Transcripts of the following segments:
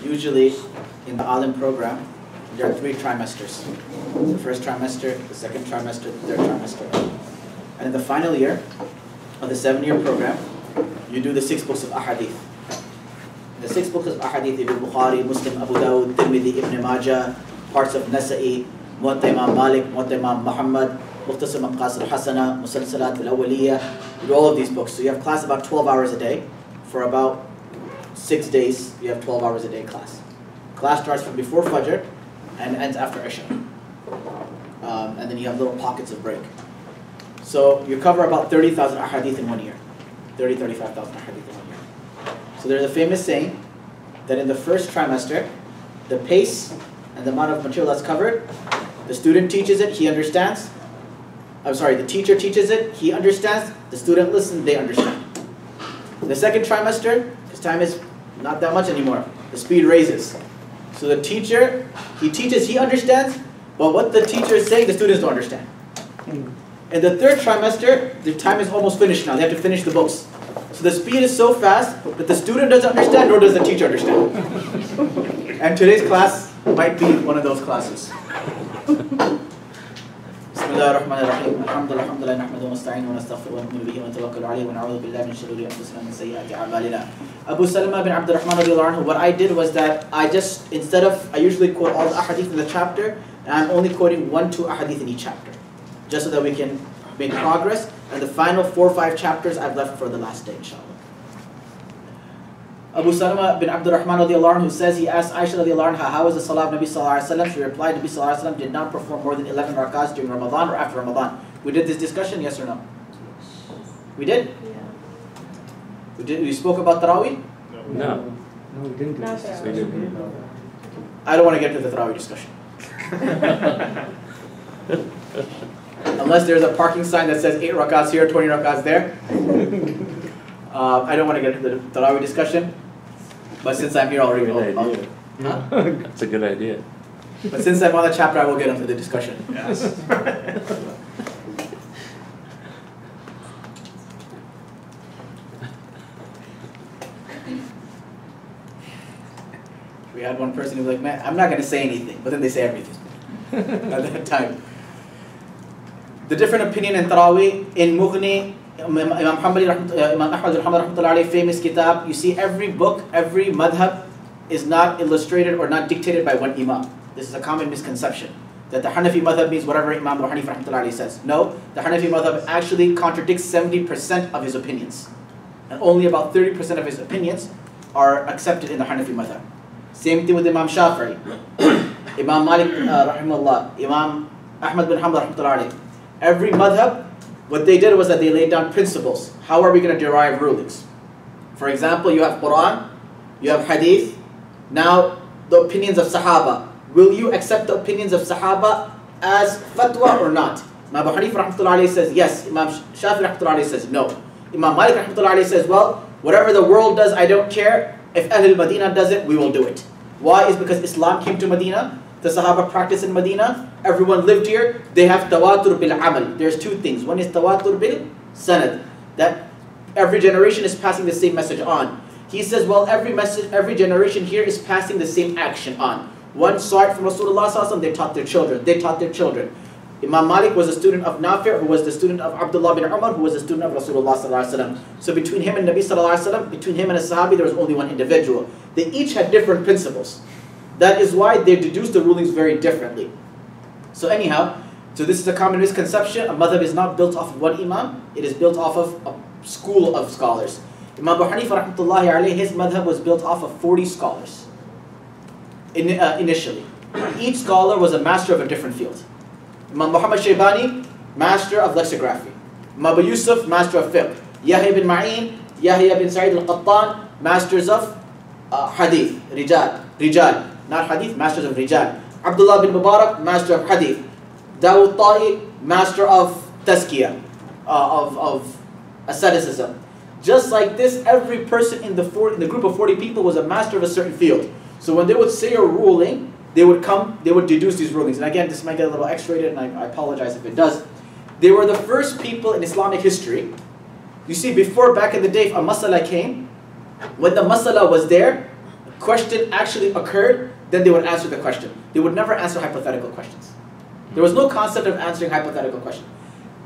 usually in the Alim program, there are 3 trimesters. The first trimester, the second trimester, the third trimester. And in the final year of the 7-year program, you do the 6 books of ahadith. In the 6 books of ahadith, you do Bukhari, Muslim, Abu Dawud, Tirmidhi, Ibn Majah, parts of Nasa'i, Muwatta Imam Malik, Muwatta Imam Muhammad, Mukhtasar Maqasid Hasana, Musalsalat al-Awwaliyah. You do all of these books. So you have class about 12 hours a day. For about 6 days, you have 12 hours a day class. Class starts from before Fajr and ends after Isha. And then you have little pockets of break. So you cover about 30,000 ahadith in 1 year. 35,000 ahadith in 1 year. So there's a famous saying that in the first trimester, the pace and the amount of material that's covered, the student teaches it, he understands. The teacher teaches it, he understands. The student listens, they understand. In the second trimester, because time is not that much anymore, the speed raises. So the teacher, he teaches, he understands, but what the teacher is saying, the students don't understand. In the third trimester, the time is almost finished now. They have to finish the books. So the speed is so fast that the student doesn't understand, nor does the teacher understand. And today's class might be one of those classes. Bismillahirrahmanirrahim. Alhamdulillah, nahmaduhu wa nasta'inu wa nastaghfiruhu wa nu'minu bihi wa natawakkalu alayhi wa na'udhu billahi min shururi anfusina wa min sayyiati a'malina. Abu Salama bin Abdurrahman radiyallahu anhu, what I did was that I usually quote all the ahadith in the chapter, and I'm only quoting 1-2 ahadith in each chapter, just so that we can make progress. And the final 4 or 5 chapters I've left for the last day, inshallah. Abu Salama bin Abdurrahman radiyallahu anhu says, he asked Aisha radiyallahu anha, how was the salah of Nabi sallallahu alaihi wasallam? She replied, Nabi sallallahu alaihi wasallam did not perform more than 11 rakats during Ramadan or after Ramadan. We did this discussion, yes or no? We did? Yeah. We spoke about Taraweeh? No, we didn't do this. I don't want to get into the Taraweeh discussion. Unless there's a parking sign that says 8 rakats here, 20 rakats there. I don't want to get into the Taraweeh discussion. But since I'm here already, That's a good idea. But since I'm on the chapter, I will get into the discussion. Yes. We had one person who was like, man, I'm not going to say anything. But then they say everything at that time. The different opinion in Taraweeh, in Mughni, Imam Ahmad rahmatullahi famous kitab, you see every book, every madhab is not illustrated or not dictated by one imam. This is a common misconception, that the Hanafi madhab means whatever Imam Abu Hanifa rahmatullahi says. No, the Hanafi madhab actually contradicts 70% of his opinions. And only about 30% of his opinions are accepted in the Hanafi madhab. Same thing with Imam Shafi'i, Imam Malik rahimahullah, Imam Ahmad bin Hanbal rahmatullahi. Every madhab, what they did was that they laid down principles. How are we going to derive rulings? For example, you have Quran, you have hadith. Now, the opinions of Sahaba. Will you accept the opinions of Sahaba as fatwa or not? Imam Abu Hanifa rahmatullahi says yes. Imam Shafi rahmatullahi says no. Imam Malik rahmatullahi says, well, whatever the world does, I don't care. If Ahlul Madinah does it, we will do it. Why? Is because Islam came to Medina. The Sahaba practiced in Medina. Everyone lived here. They have tawatur bil amal. There's 2 things. One is tawatur bil sanad, that every generation is passing the same message on. He says, well, every generation here is passing the same action on. One saw it from Rasulullah sallallahu alaihi wasallam, they taught their children. They taught their children. Imam Malik was a student of Nafi', who was the student of Abdullah bin Umar, who was a student of Rasulullah sallallahu alaihi wasallam. So between him and Nabi sallallahu alaihi wasallam, between him and a Sahabi, there was only one individual. They each had different principles. That is why they deduced the rulings very differently. So anyhow, so this is a common misconception. A madhab is not built off of one imam. It is built off of a school of scholars. Imam Abu Hanifa rahmatullahi alayhi, his madhab was built off of 40 scholars. Initially. Each scholar was a master of a different field. Imam Muhammad Shaybani, master of lexicography. Imam Abu Yusuf, master of fiqh. Yahya bin Ma'in, Yahya bin Sa'id al-Qattan, masters of hadith, rijal. Not hadith, masters of rijal. Abdullah bin Mubarak, master of hadith. Dawud Ta'i, master of tazkiyah, of asceticism. Just like this, every person in the group of 40 people was a master of a certain field. So when they would say a ruling, they would deduce these rulings. And again, this might get a little X-rated, and I apologize if it does. They were the first people in Islamic history. You see, before, back in the day, if a masala came, when the masala was there, question actually occurred, then they would answer the question. They would never answer hypothetical questions. There was no concept of answering hypothetical questions.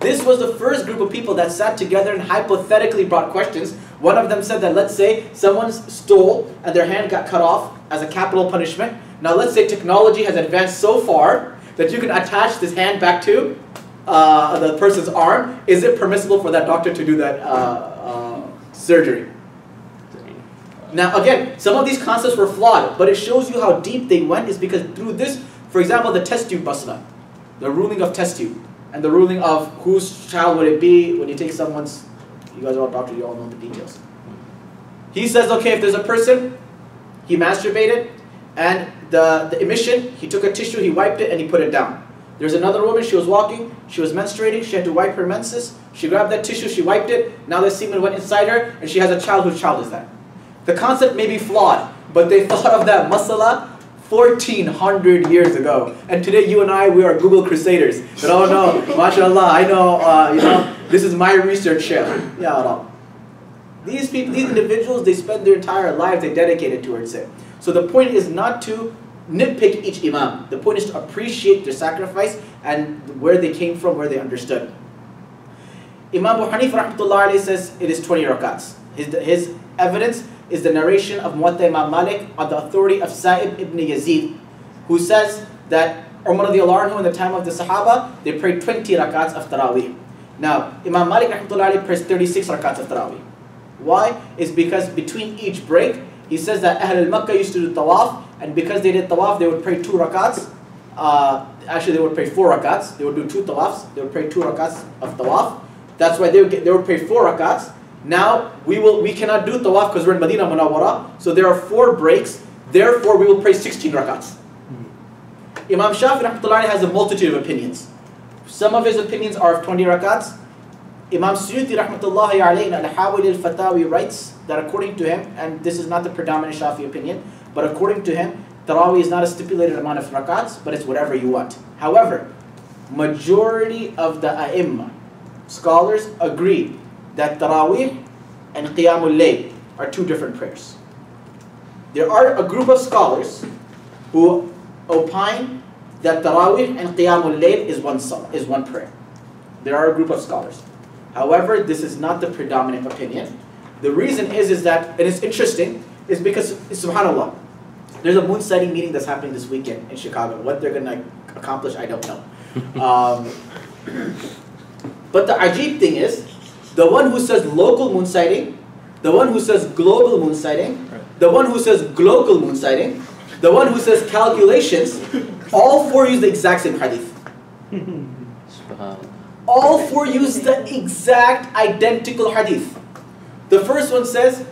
This was the first group of people that sat together and hypothetically brought questions. One of them said that, let's say someone stole and their hand got cut off as a capital punishment. Now let's say technology has advanced so far that you can attach this hand back to the person's arm. Is it permissible for that doctor to do that surgery? Now again, some of these concepts were flawed, but it shows you how deep they went is because through this, for example, the test tube masla, the ruling of test tube, and the ruling of whose child would it be when you take someone's, you guys are all doctors, you all know the details. He says, okay, if there's a person, he masturbated, and the emission, he took a tissue, he wiped it, and he put it down. There's another woman, she was walking, she was menstruating, she had to wipe her menses, she grabbed that tissue, she wiped it, now the semen went inside her, and she has a child. Whose child is that? The concept may be flawed, but they thought of that masala 1400 years ago. And today you and I, we are Google crusaders. But oh no, mashallah, I know, this is my research shell. Ya Allah. These people, these individuals, they spend their entire lives, they dedicated towards it. So the point is not to nitpick each imam. The point is to appreciate their sacrifice and where they came from, where they understood. Imam Abu Hanif rahmatullahi alayhi says it is 20 rakats. His evidence is the narration of Muwatta Imam Malik on the authority of Sa'ib ibn Yazid, who says that Umar radiallahu anhu in the time of the Sahaba, they prayed 20 rakats of Taraweeh. Now, Imam Malik rahmatullahi alayhi prays 36 rakats of Taraweeh. Why? It's because between each break, he says that Ahl al-Makkah used to do tawaf, and because they did tawaf, they would pray 2 rakats. Actually, they would pray 4 rakats. They would do 2 tawafs. They would pray 2 rakats of tawaf. That's why they would pray 4 rakats. Now, we cannot do tawaf because we're in Medina Munawwara, so there are 4 breaks, therefore we will pray 16 rakats. Imam Shafi rahmatullahi has a multitude of opinions. Some of his opinions are of 20 rakats. Imam Suyuti rahmatullahi alayhi in Al-Hawali al-Fatawi writes that according to him, and this is not the predominant Shafi opinion, but according to him, Taraweeh is not a stipulated amount of rakats, but it's whatever you want. However, majority of the A'imma, scholars, agree that Taraweeh and Qiyamul Layl are 2 different prayers. There are a group of scholars who opine that Taraweeh and Qiyamul Layl is one prayer. There are a group of scholars. However, this is not the predominant opinion. The reason is that, and it's interesting, is because, subhanAllah, there's a moon sighting meeting that's happening this weekend in Chicago. What they're going to accomplish, I don't know. But the ajib thing is, the one who says local moon sighting, the one who says global moon sighting, the one who says global moon sighting, the one who says calculations, all 4 use the exact same hadith. All 4 use the exact identical hadith. The first one says,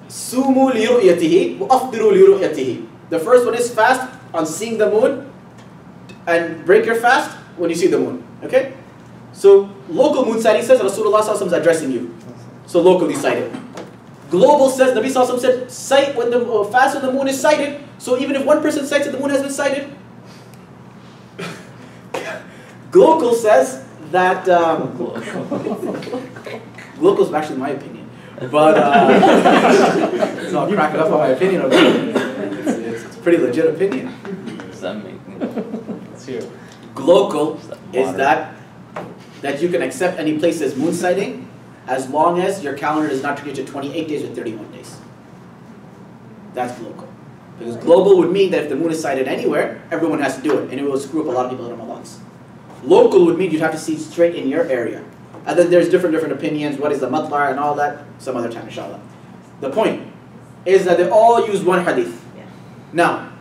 Sumu li ru'yatihi wa afdiru li ru'yatihi. The first one is fast on seeing the moon and break your fast when you see the moon. Okay? So local moon sighting says Rasulullah sallallahu alaihi wasallam is addressing you. So locally sighted. Global says Nabi sallallahu alaihi wasallam said sight when the fast when the moon is sighted. So even if one person sights it, the moon has been sighted. Global says that global is actually my opinion, but it's not cracking up on my opinion of it. It's a pretty legit opinion. Global is that you can accept any place as moon sighting as long as your calendar does not turn into 28 days or 31 days. That's global. Because global would mean that if the moon is sighted anywhere, everyone has to do it, and it will screw up a lot of people in Ramadans. Local would mean you'd have to see straight in your area. And then there's different opinions, what is the matla and all that, some other time inshallah. The point is that they all use one hadith. Yeah. Now,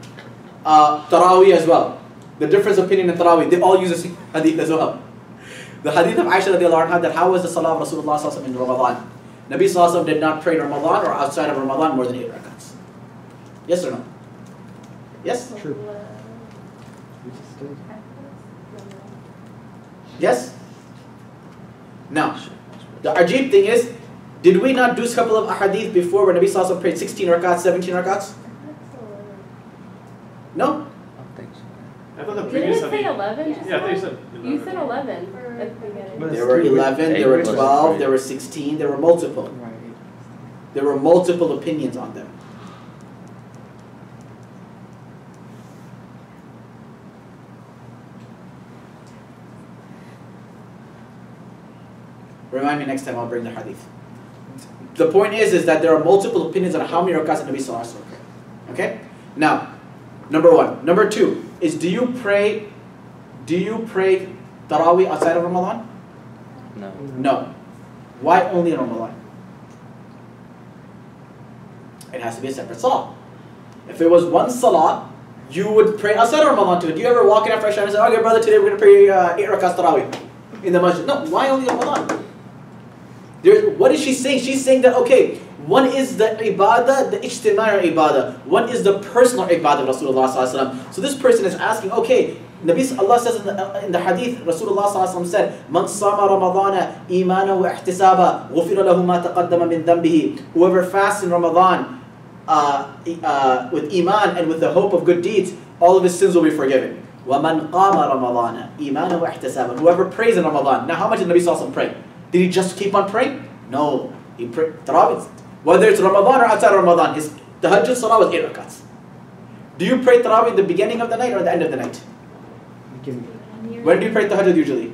Taraweeh as well. The difference of opinion in Taraweeh, they all use the same hadith as well. The hadith of Aisha radiallahu anha, that how was the salah of Rasulullah sallallahu alaihi wasallam in Ramadan? Nabi sallallahu alaihi wasallam did not pray in Ramadan or outside of Ramadan more than 8 rakats. Yes or no? Yes? True. Yes? Now, the ajib thing is, did we not do a couple of ahadith before where Nabi sallallahu alaihi wasallam prayed 16 rakats, 17 rakats? No? I thought the previous Didn't it say 11? Yeah, I thought you said 11. You said 11 at the beginning. There were 11, there were 12, there were 16, there were multiple. There were multiple opinions on them. Remind me next time, I'll bring the hadith. The point is that there are multiple opinions on how many rakats Nabi Sallallahu Alaihi Wasallam prayed. Okay? Now, number one. Number two is, do you pray Taraweeh outside of Ramadan? No. No. Why only in Ramadan? It has to be a separate salah. If it was one salah, you would pray outside of Ramadan too. Do you ever walk in after Isha and say, okay brother, today we're going to pray 8 rakats Taraweeh in the masjid? No. Why only in Ramadan? What is she saying? She's saying that, okay, one is the ibadah, the ijtimai ibadah. One is the personal ibadah of Rasulullah sallallahu alaihi wasallam. So this person is asking, okay, Allah says in the hadith, Rasulullah sallallahu alaihi wasallam said, "Man sama Ramadana imana wa ihtisaba, ghufira lahu ma taqaddama min dhanbihi." Whoever fasts in Ramadan with iman and with the hope of good deeds, all of his sins will be forgiven. وَمَنْ قَامَ رَمَضَانَ إِيمَانًا وَاحْتِسَابًا. Whoever prays in Ramadan. Now, how much did Nabi sallallahu alaihi wasallam pray? Did he just keep on praying? No. He prayed Tarawih. Whether it's Ramadan or outside of Ramadan, his tahajjud salah was 8 rakats. Do you pray Tarawih at the beginning of the night or at the end of the night? When do you pray tahajjud usually?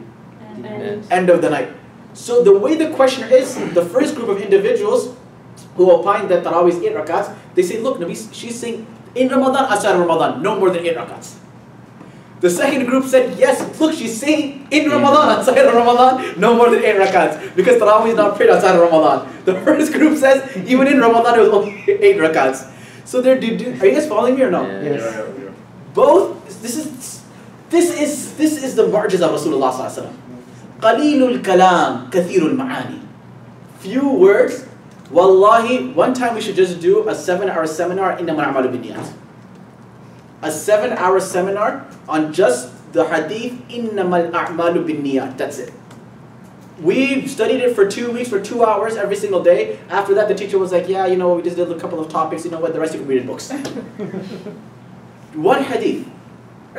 End of the night. So the way the question is, the first group of individuals who opine that Tarawih is 8 rakats, they say, look, Nabi, she's saying in Ramadan, outside of Ramadan, no more than 8 rakats. The second group said, yes, look, she's saying in Ramadan, outside of Ramadan, no more than 8 rakats, because Tarawih is not prayed outside of Ramadan. The first group says, even in Ramadan, it was only 8 rakats. So are you guys following me or no? Yes. Yeah. Both, this is the margins of Rasulullah sallallahu alaihi wasallam. Qalilul kalam, kathirul ma'ani. Few words. Wallahi, one time we should just do a 7-hour seminar in Innamal a'malu binniyat. A 7-hour seminar on just the hadith Innamal a'malu binniyat. That's it. We studied it for 2 weeks, for 2 hours every single day. After that, the teacher was like, yeah, we just did a couple of topics. You know what? The rest you can read in books. One hadith.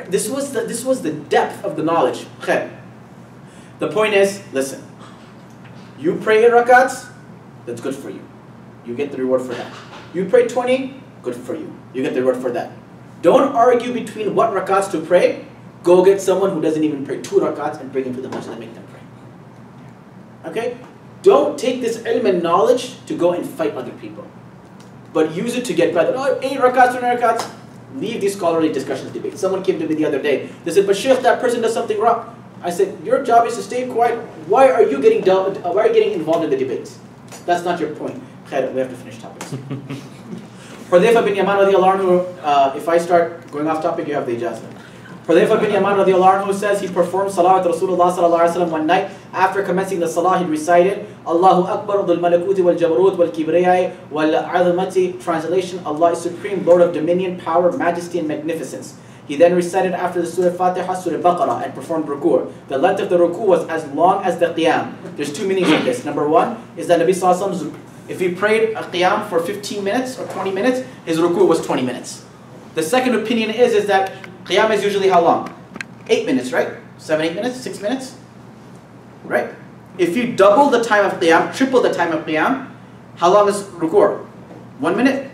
This was the depth of the knowledge. The point is, listen. You pray 8 rakats, that's good for you. You get the reward for that. You pray 20, good for you. You get the reward for that. Don't argue between what rakats to pray. Go get someone who doesn't even pray 2 rakats and bring him to the masjid and make them pray. Okay? Don't take this ilm and knowledge to go and fight other people. But use it to get better. Oh, 8 rakats, 20 rakats. Leave these scholarly discussions, debates. Someone came to me the other day. They said, but Shaykh, that person does something wrong. I said, your job is to stay quiet. Why are you getting involved in the debates? That's not your point. We have to finish topics. Hudayfa bin Yaman radiallahu anhu, if I start going off topic, you have the ijazah. Hudayfa bin Yaman radiallahu anhu says he performed salah with Rasulullah sallallahu alaihi wasallam one night. After commencing the salah, he recited, Allahu Akbar, dhul malakuti wal jabarut wal kibriyai wal azamati. Translation, Allah is supreme, Lord of dominion, power, majesty, and magnificence. He then recited after the Surah Fatiha, Surah Baqarah, and performed ruku'. The length of the ruku' was as long as the qiyam. There's 2 meanings of this. Number one is that Nabi sallallahu alaihi wasallam, if he prayed a qiyam for 15 minutes or 20 minutes, his ruku' was 20 minutes. The second opinion is that qiyam is usually how long? 8 minutes, right? 7, 8 minutes, 6 minutes? Right? If you double the time of qiyam, triple the time of qiyam, how long is ruku'? 1 minute?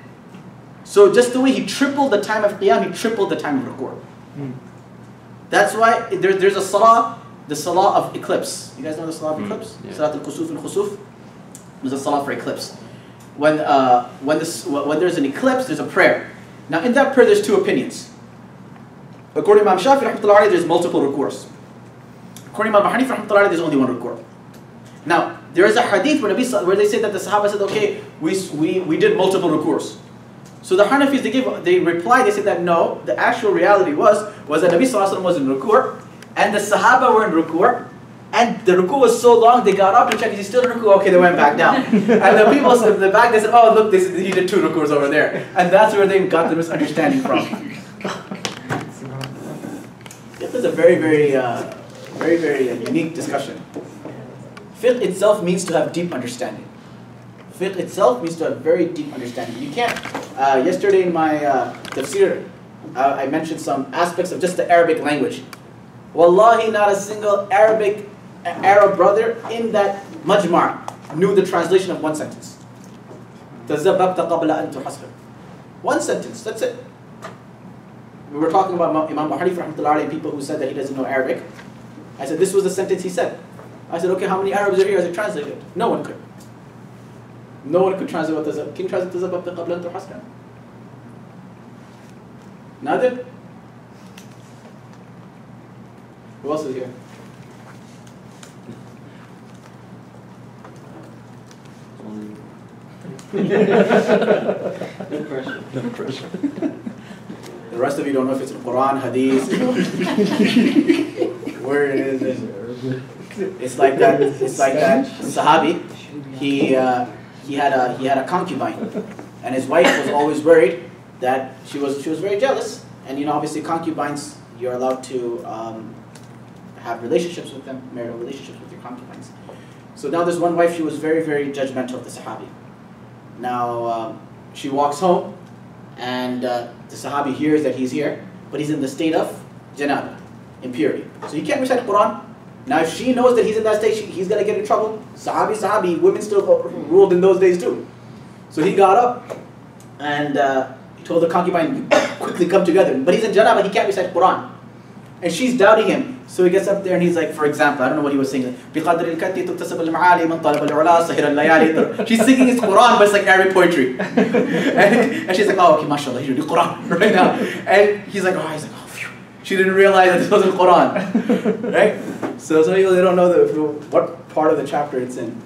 So just the way he tripled the time of qiyam, he tripled the time of ruku'. That's why there's a salah, the salah of eclipse. You guys know the salah of eclipse? Yeah. Salat al-kusuf and khusuf. There's a salah for eclipse. When there's an eclipse, there's a prayer. Now in that prayer, there's 2 opinions. According to Imam Shafi rahmatullahi alayhi, there's multiple ruku's. According to Imam Hanif rahmatullahi alayhi, there's only 1 ruku'. Now there is a hadith where they say that the Sahaba said, okay, we did multiple ruku's. So the Hanafis, they replied, they said that no, the actual reality was that Nabi sallallahu alaihi wasallam was in ruku', and the Sahaba were in ruku', and the ruku' was so long, they got up to check, is he still in ruku'? Okay, they went back down. And the people in the back, they said, oh look, he did 2 ruku's over there. And that's where they got the misunderstanding from. This is a very, very unique discussion. Fiqh itself means to have deep understanding. Fiqh itself means to have very deep understanding. You can't, yesterday in my tafsir, I mentioned some aspects of just the Arabic language. Wallahi, not a single Arab brother in that majma' knew the translation of 1 sentence. One sentence, that's it. We were talking about Imam Abu Hanif rahmatullahi alayhi, people who said that he doesn't know Arabic. I said this was the sentence he said. I said, okay, how many Arabs are here? I said, translate it. No one could. No one could translate what does it. Can you translate تذبب قبل أن تحسن? Nadir? Who else is here? No pressure. No pressure. The rest of you don't know if it's in Quran, Hadith, where it is. It's like that. It's like that Sahabi. He had a concubine, and his wife was always worried that she was very jealous. And obviously concubines, you're allowed to have relationships with them, marital relationships with your concubines. So now there's one wife. She was very judgmental of the Sahabi. Now she walks home, and the Sahabi hears that he's here, but he's in the state of janaba, impurity. So he can't recite Quran. Now if she knows that he's in that state, he's going to get in trouble. Sahabi, women still ruled in those days too. So he got up and he told the concubine, quickly come together. But he's in janaba, he can't recite Quran. And she's doubting him. So he gets up there and he's like, for example, I don't know what he was singing. She's singing his Quran, but it's like Arabic poetry. and she's like, oh, okay, mashallah, you do Quran right now. And he's like, oh, phew. She didn't realize that this wasn't Quran. Right? So some people, they don't know what part of the chapter it's in.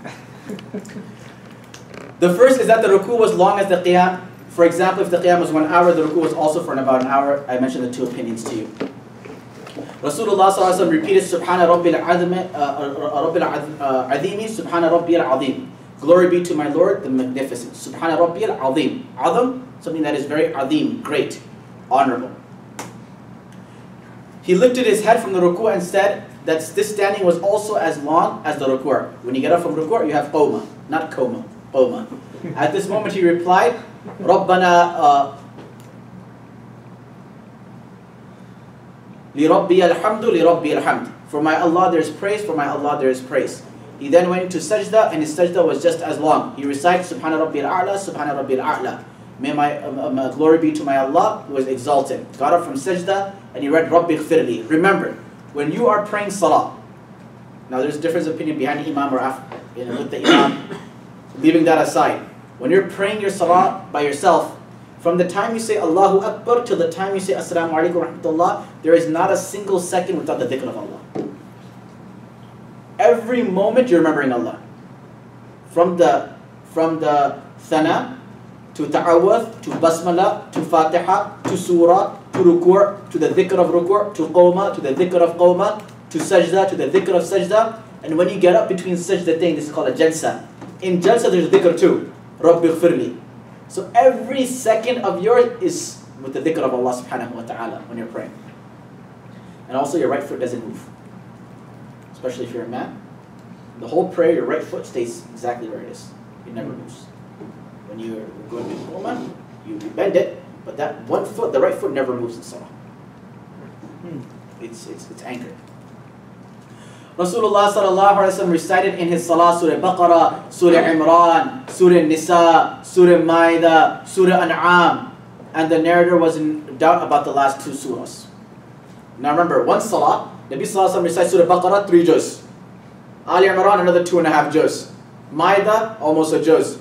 The first is that the ruku was long as the qiyam. For example, if the qiyam was 1 hour, the ruku was also for about an hour. I mentioned the two opinions to you. Rasulullah ﷺ repeated Subhana Rabbil Azimi, Subhana Rabbil Azim. Glory be to my Lord, the Magnificent. Subhana Rabbil Azim. Azam, something that is very azim, great, honorable. He lifted his head from the ruku' and said that this standing was also as long as the ruku'. When you get up from ruku', you have qawma, not koma, qawma. At this moment he replied, Rabbana li Rabbi alhamdu li Rabbi alhamd. For my Allah there is praise, for my Allah there is praise. He then went into sajda, and his sajda was just as long. He recited Subhana Rabbi al-A'la, Subhana Rabbi al-A'la. May my glory be to my Allah who is exalted. Got up from sajda and he read Rabbi ighfirli. Remember, when you are praying salah, now there's a difference of opinion behind the imam or after, with the imam, leaving that aside. When you're praying your salah by yourself, from the time you say Allahu Akbar till the time you say Assalamu alaikum wa rahmatullah, there is not a single second without the dhikr of Allah. Every moment you're remembering Allah. From the thana, to ta'awwath, to basmala, to fatiha, to surah, to ruku', to the dhikr of ruku', to qawma, to the dhikr of qawma, to sajda, to the dhikr of sajda. And when you get up between sajdatain, this is called a jalsa. In jalsa there's dhikr too. Rabbi ighfirli. So every second of yours is with the dhikr of Allah subhanahu wa ta'ala when you're praying. And also your right foot doesn't move. Especially if you're a man. The whole prayer, your right foot stays exactly where it is. It never moves. When you're going to the woman, you bend it, but that one foot, the right foot never moves in salah. It's anchored. Rasulullah sallallahu alaihi wasallam recited in his salah Surah Baqarah, Surah Imran, Surah Nisa, Surah Ma'idah, Surah An'am, and the narrator was in doubt about the last two surahs. Now remember, one salah, Nabi sallallahu alaihi wasallam recites Surah Baqarah 3 juz, Ali Imran another 2.5 juz, Ma'idah almost a juz,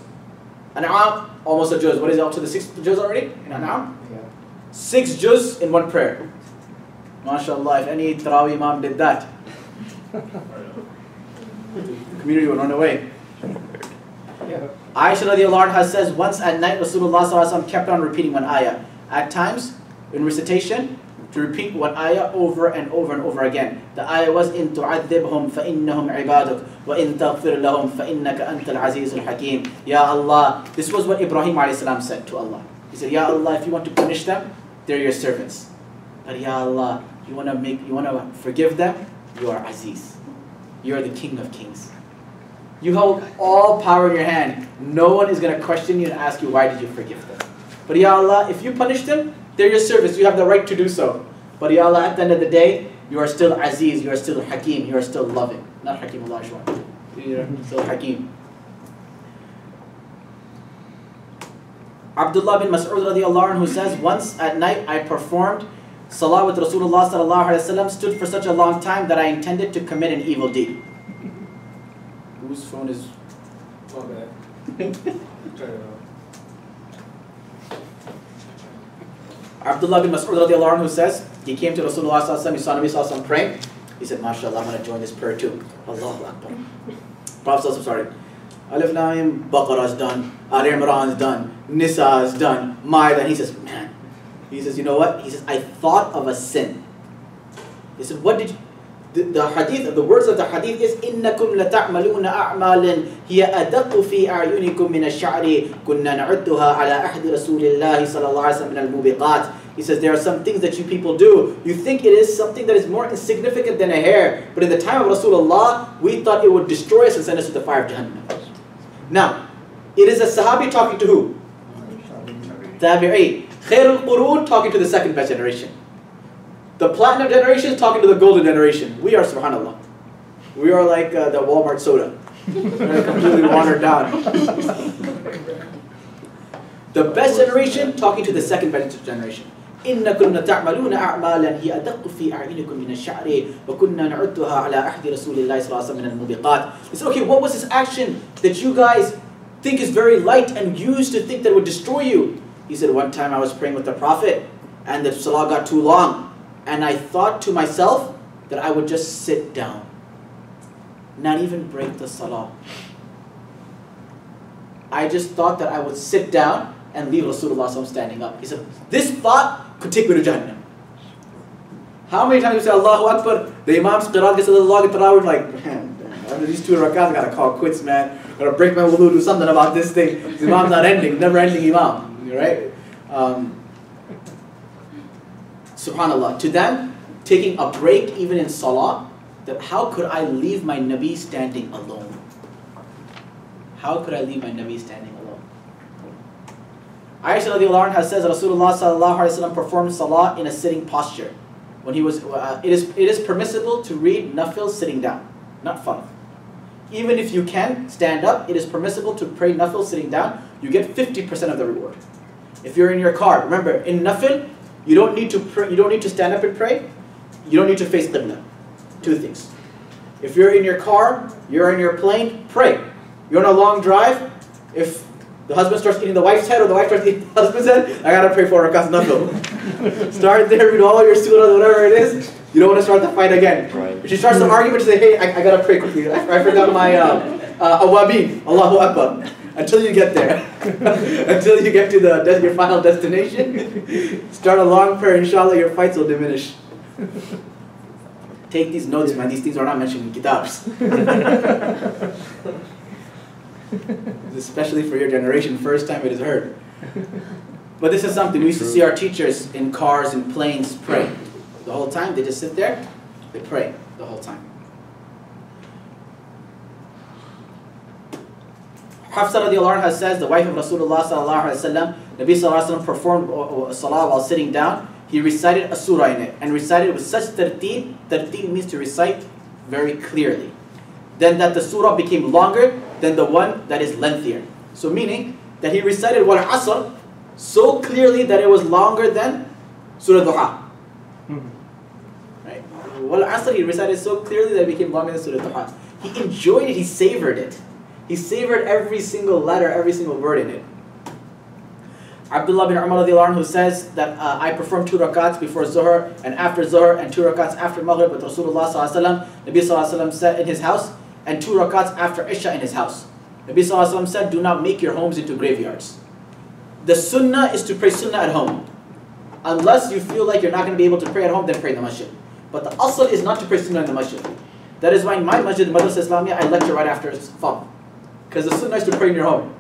An'am almost a juz. What is it, up to the 6th juz already in An'am? Yeah. 6 juz in one prayer. MashaAllah, if any Tarawih Imam did that, the community would run away. Yeah. Aisha radiallahu anha says, once at night Rasulullah sallallahu alaihi wasallam kept on repeating one ayah. At times, in recitation, to repeat one ayah over and over and over again. The ayah was, إِن تُعَذِّبْهُمْ فَإِنَّهُمْ عِبَادُكَ وَإِن تَغْفِرْ لَهُمْ فَإِنَّكَ أَنْتَ الْعَزِيزُ الْحَكِيمُ. Ya Allah, this was what Ibrahim alayhi salam said to Allah. He said, Ya Allah, if you want to punish them, they're your servants. But Ya Allah, you want to forgive them, you are Aziz. You are the King of Kings. You hold all power in your hand. No one is going to question you and ask you, why did you forgive them? But Ya Allah, if you punish them, they're your servants. You have the right to do so. But Ya Allah, at the end of the day, you are still Aziz, you are still Hakim, you are still loving. Not Hakim Allah Shwa. You are still Hakim. Abdullah bin Mas'ud radiallahu anhu says, once at night I performed Salah with Rasulullah sallallahu alaihi wasallam, stood for such a long time that I intended to commit an evil deed. is... My bad. Turn it off. Abdullah bin Mas'ud radiallahu anhu says, he came to Rasulullah sallallahu alaihi wasallam, he saw Nabi sallallahu alaihi wasallam praying. He said, MashaAllah, I'm going to join this prayer too. Allahu Akbar. Prophet sallallahu started. Alif Lam, Baqarah is done, Al Imran is done, Nisa is done, Ma'idah. He says, man. He says, you know what? He says, I thought of a sin. He said, what did you... The hadith, the words of the hadith is إنكم لتعملون أعمالا هي أدق في أعينكم من الشعر كنا نعدها على أحد رسول الله صلى الله عليه وسلم من الموبقات. He says there are some things that you people do. You think it is something that is more insignificant than a hair, but in the time of Rasulullah, we thought it would destroy us and send us to the fire of Jahannam. Now, it is a Sahabi talking to who? Tabi'i. Khair al-Qurun talking to the second best generation. The platinum generation is talking to the golden generation. We are, subhanAllah. We are like the Walmart soda. We're completely watered down. The best generation talking to the second best generation. إنكم لتعملون أعمالا هي أدق في أعينكم من الشعر وكنا نعدها على أحد رسول الله صلى الله عليه وسلم من الموبقات. He said, okay, what was this action that you guys think is very light and used to think that would destroy you? He said, one time I was praying with the Prophet and the salah got too long. And I thought to myself that I would just sit down, not even break the salah. I just thought that I would sit down and leave Rasulullah standing up. He said, this thought could take me to Jahannam. How many times you say Allahu Akbar, the Imam's Qiraat gets a little long, and we're like, man, after these 2 rakats, I gotta call quits, man. I gotta break my wudu, do something about this thing. The Imam's not ending, never ending Imam, right? Subhanallah, to them, taking a break even in salah, that how could I leave my Nabi standing alone? How could I leave my Nabi standing alone? Aisha radiallahu anha says Rasulullah sallallahu alaihi wasallam performed salah in a sitting posture. When he was, it is permissible to read nafil sitting down, not fard. Even if you can stand up, it is permissible to pray nafil sitting down. You get 50% of the reward. If you're in your car, remember in nafil, you don't need to pray, you don't need to stand up and pray. You don't need to face qibla. 2 things. If you're in your car, you're in your plane, pray. You're on a long drive. If the husband starts eating the wife's head or the wife starts eating the husband's head, I gotta pray for rakats nafil. Start there, read all your surah, whatever it is. You don't want to start the fight again. Right. If she starts the argument, you say, hey, I gotta pray quickly. I forgot my awabin, Allahu Akbar. Until you get there. Until you get to your final destination. Start a long prayer, inshallah, your fights will diminish. Take these notes, man. These things are not mentioned in kitabs. Especially for your generation, first time it is heard. But this is something we used to see our teachers in cars and planes pray. The whole time, they just sit there, they pray the whole time. Hafsa radiallahu anha says, the wife of Rasulullah sallallahu alaihi wasallam, Nabi sallallahu alaihi wasallam performed salah while sitting down. He recited a surah in it, and recited with such tartib. Tartib means to recite very clearly. Then that the surah became longer than the one that is lengthier. So meaning that he recited wal asr so clearly that it was longer than Surah Duha. Right? Wal asr he recited so clearly that it became longer than Surah Duha. He enjoyed it, he savored it. He savored every single letter, every single word in it. Abdullah bin Umar radiallahu anhu says that I performed 2 rakats before Zuhr and after Zuhr and 2 rakats after Maghrib with Rasulullah sallallahu alaihi wasallam. Nabi sallallahu alaihi wasallam said in his house, and 2 rakats after Isha in his house. Nabi sallallahu alaihi wasallam said, do not make your homes into graveyards. The sunnah is to pray sunnah at home. Unless you feel like you're not going to be able to pray at home, then pray in the masjid. But the asl is not to pray sunnah in the masjid. That is why in my masjid, Madrasa Islamiyah, I lecture right after Fajr. Because the sunnah is to pray in your home.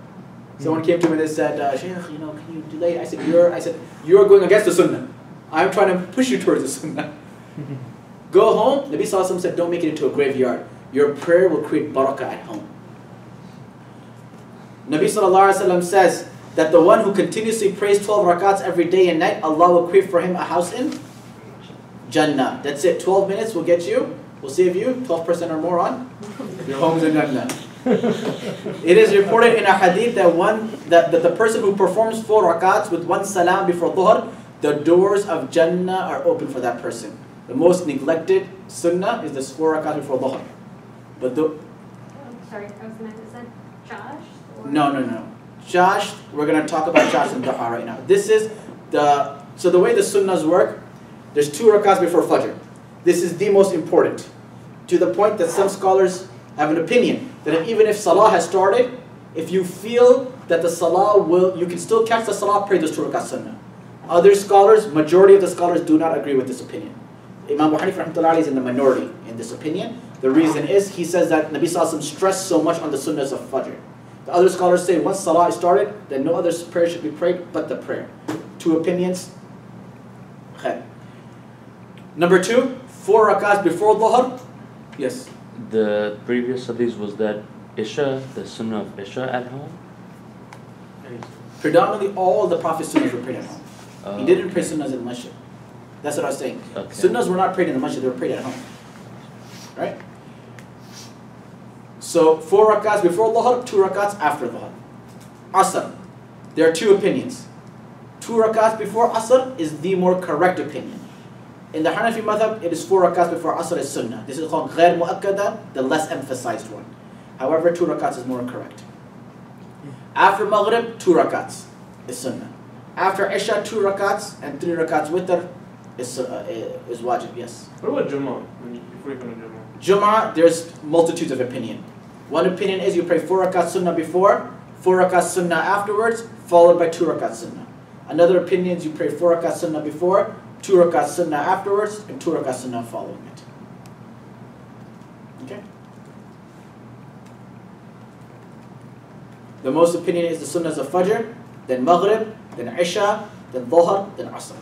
Someone came to me and they said, Shaykh, can you delay? I said, you're going against the sunnah. I'm trying to push you towards the sunnah. Go home. Nabi sallallahu alaihi wasallam said, don't make it into a graveyard. Your prayer will create barakah at home. Nabi sallallahu alaihi wasallam says that the one who continuously prays 12 rakats every day and night, Allah will create for him a house in Jannah. That's it. 12 minutes will get you, will save you 12% or more on your homes in Jannah. It is reported in a hadith that the person who performs 4 rakats with 1 salam before dhuhr, the doors of Jannah are open for that person. The most neglected sunnah is the 4 rakats before dhuhr. But sorry, I was going to is that Josh? Or? No. Josh, we're going to talk about Josh and Duha right now. This is so the way the sunnahs work, there's 2 rakats before Fajr. This is the most important, to the point that some scholars have an opinion that even if Salah has started, if you feel that the Salah you can still catch the Salah, pray those 2 rakats sunnah. Other scholars, majority of the scholars do not agree with this opinion. Imam Abu Hanifah rahmatullahi is in the minority in this opinion. The reason is, he says that Nabi Sallallahu Alaihi Wasallam stressed so much on the sunnahs of Fajr. The other scholars say once Salah is started, then no other prayer should be prayed but the prayer. 2 opinions. Okay. Number 2, 4 rakats before Dhuhr. Yes. The previous hadith was that Isha, the sunnah of Isha at home? Predominantly all the Prophet's sunnahs were prayed at home. He didn't pray sunnahs in the masjid. That's what I was saying. Okay. Sunnahs were not prayed in the masjid, they were prayed at home. Right? So 4 rakats before Dhuhr, 2 rakats after Dhuhr. Asr. There are 2 opinions. 2 rakats before Asr is the more correct opinion. In the Hanafi madhab, it is 4 rakats before Asr is sunnah. This is called ghair mu'akkada, the less emphasized one. However, 2 rakats is more correct. After Maghrib, 2 rakats is sunnah. After Isha, 2 rakats and 3 rakats witr is wajib, yes. What about Jummah? Before you go to Jummah? Jummah, there's multitudes of opinion. One opinion is you pray 4 rakats sunnah before, 4 rakats sunnah afterwards, followed by 2 rakats sunnah. Another opinion is you pray 4 rakats sunnah before, 2 rakats sunnah afterwards, and 2 rakats sunnah following it. Okay? The most opinion is the sunnahs of Fajr, then Maghrib, then Isha, then Dhuhr, then Asr.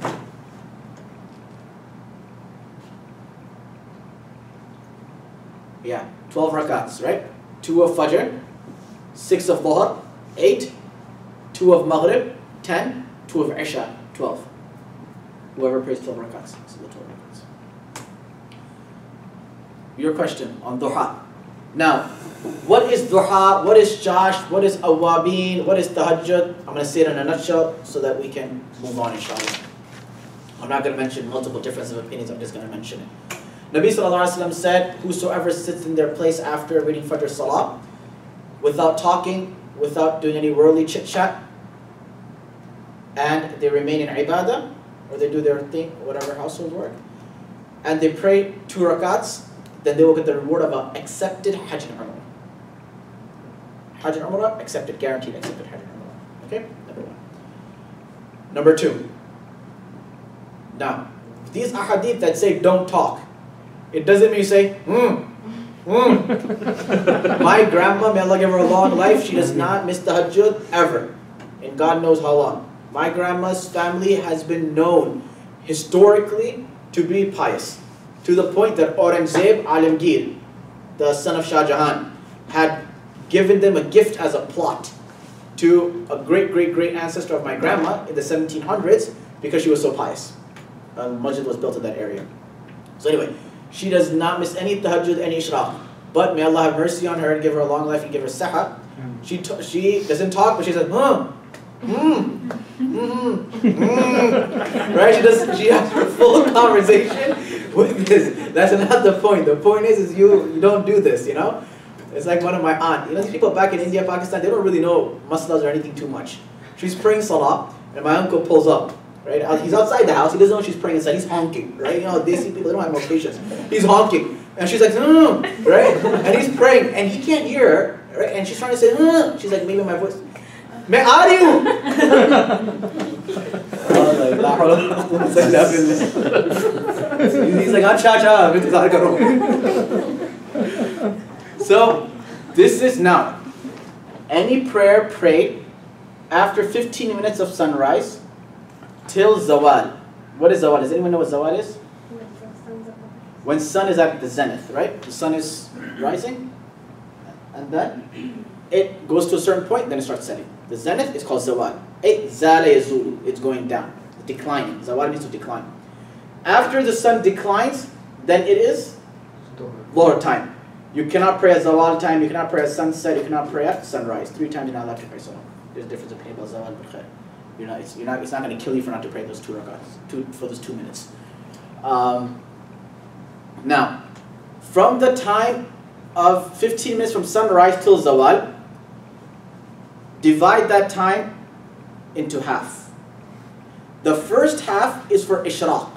Yeah, 12 rakats, right? 2 of Fajr, 6 of Dhuhr, 8, 2 of Maghrib, 10, 2 of Isha, 12. Whoever prays 12 rakats, so the 12 rakats. Your question on Duha. Now, what is Duha? What is Josh? What is Awabin? What is Tahajjud? I'm going to say it in a nutshell so that we can move on, inshallah. I'm not going to mention multiple differences of opinions, I'm just going to mention it. Nabi Sallallahu Alaihi Wasallam said, whosoever sits in their place after reading Fajr Salah, without talking, without doing any worldly chit-chat, and they remain in ibadah, or they do their thing, whatever household work, and they pray 2 rakats, then they will get the reward of an accepted Hajj and Umrah. Hajj and Umrah, accepted, guaranteed accepted Hajj and Umrah. Okay? Number 1. Number 2. Now, these ahadith that say don't talk, it doesn't mean you say, My grandma, may Allah give her a long life, she does not miss the Tahajjud ever. And God knows how long. My grandma's family has been known historically to be pious, to the point that Aurangzeb Alamgir, the son of Shah Jahan, had given them a gift as a plot to a great ancestor of my grandma in the 1700s because she was so pious. A masjid was built in that area. So anyway, she does not miss any tahajjud, any ishraq. But may Allah have mercy on her and give her a long life and give her saha. She doesn't talk, but she says, right? She has her full conversation with this. That's not the point. The point is you don't do this, you know? It's like one of my aunt. You know, these people back in India, Pakistan, they don't really know maslas or anything too much. She's praying salah, and my uncle pulls up. Right? He's outside the house. He doesn't know she's praying inside. He's honking. Right? You know, Desi people, they don't have more patience. He's honking. And she's like, right? And he's praying, and he can't hear her. Right? And she's trying to say, She's like, maybe my voice. Main aa rahi hu. He's like, acha, main intezar kar raha hu. So, this is now, any prayer prayed after 15 minutes of sunrise till zawal. What is zawal? Does anyone know what zawal is? When sun is at the zenith, right? The sun is rising, and then it goes to a certain point, then it starts setting. The zenith is called zawal. Zala yazulu, it's going down, declining. Zawal means to decline. After the sun declines, then it is lower time. You cannot pray at zawal time, you cannot pray at sunset, you cannot pray at sunrise. 3 times you're not allowed to pray salah. There's a difference between zawal and khair. It's not going to kill you for not to pray those 2 rakats, for those 2 minutes. Now, from the time of 15 minutes from sunrise till zawal, divide that time into half. The first half is for ishraq.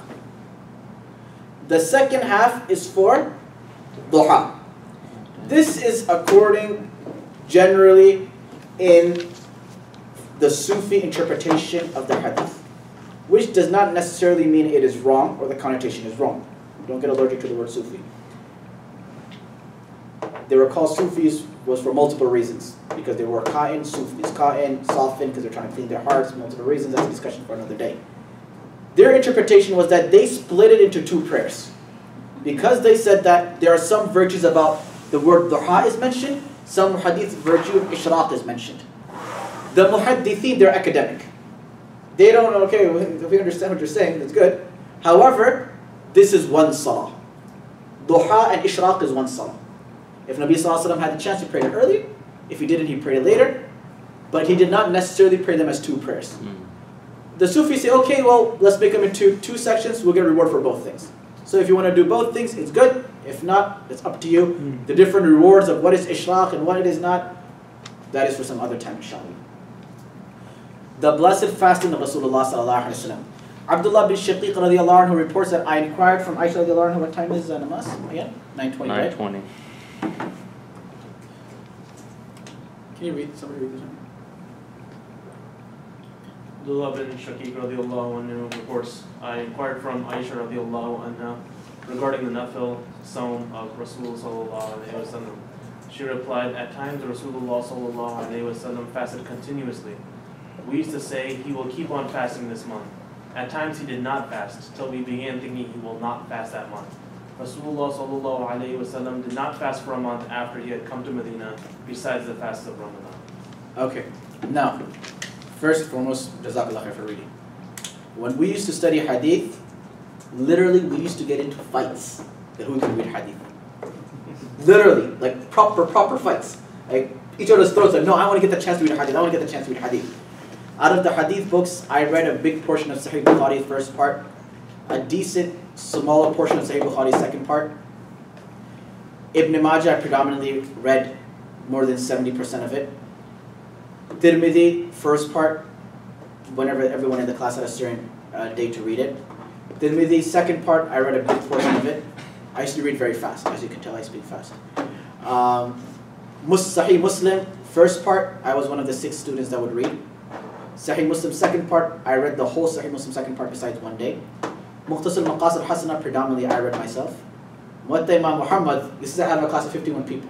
The second half is for duha. This is according generally in the Sufi interpretation of the hadith, which does not necessarily mean it is wrong or the connotation is wrong. Don't get allergic to the word Sufi. They were called Sufis was for multiple reasons, because they were Qa'in, Sufis, Qa'in, Safin, because they're trying to clean their hearts, multiple reasons. That's a discussion for another day. Their interpretation was that they split it into two prayers. Because they said that there are some virtues about the word duha is mentioned, some hadith virtue of ishraq is mentioned. The muhaddithin, they're academic. They don't, okay, we understand what you're saying, that's good. However, this is one salah. Duha and ishraq is one salah. If Nabi Sallallahu Alaihi Wasallam had the chance, he prayed it early. If he didn't, he prayed it later. But he did not necessarily pray them as two prayers. The Sufis say, okay, well, let's make them into two sections. We'll get a reward for both things. So if you want to do both things, it's good. If not, it's up to you. The different rewards of what is ishraq and what it is not, that is for some other time, inshallah. The blessed fasting of Rasulullah Sallallahu Alaihi Wasallam. Abdullah bin Shaqiq radiallahu anhu reports that I inquired from Aisha radiallahu anhu, what time is namaz? Again? 9:20, right? 9:20. Can you read? Somebody read this one. Abdullah bin Shaqiq radiallahu anhu reports, I inquired from Aisha radiallahu anha regarding the nafil sawm of Rasulullah sallallahu alayhi wa sallam. She replied, at times Rasulullah sallallahu alayhi wa sallam fasted continuously. We used to say, he will keep on fasting this month. At times he did not fast, till we began thinking he will not fast that month. Rasulullah sallallahu alayhi wa sallam did not fast for a month after he had come to Medina, besides the fast of Ramadan. Okay, now, first and foremost, Jazakallah khair for reading. When we used to study hadith, literally we used to get into fights that who can read hadith. Literally, like proper fights. Like each other's throats like, no, I want to get the chance to read hadith, I want to get the chance to read hadith. Out of the hadith books, I read a big portion of Sahih Bukhari, first part, a decent, smaller portion of Sahih Bukhari, second part. Ibn Majah, I predominantly read more than 70% of it. Tirmidhi, first part, whenever everyone in the class had a certain day to read it. Tirmidhi, second part, I read a big portion of it. I used to read very fast, as you can tell I speak fast. Sahih Muslim, first part, I was one of the 6 students that would read. Sahih Muslim, second part, I read the whole Sahih Muslim second part besides one day. Mukhtasar Maqasid Hasana, predominantly I read myself. Muwatta Imam Muhammad, this is out of a class of 51 people.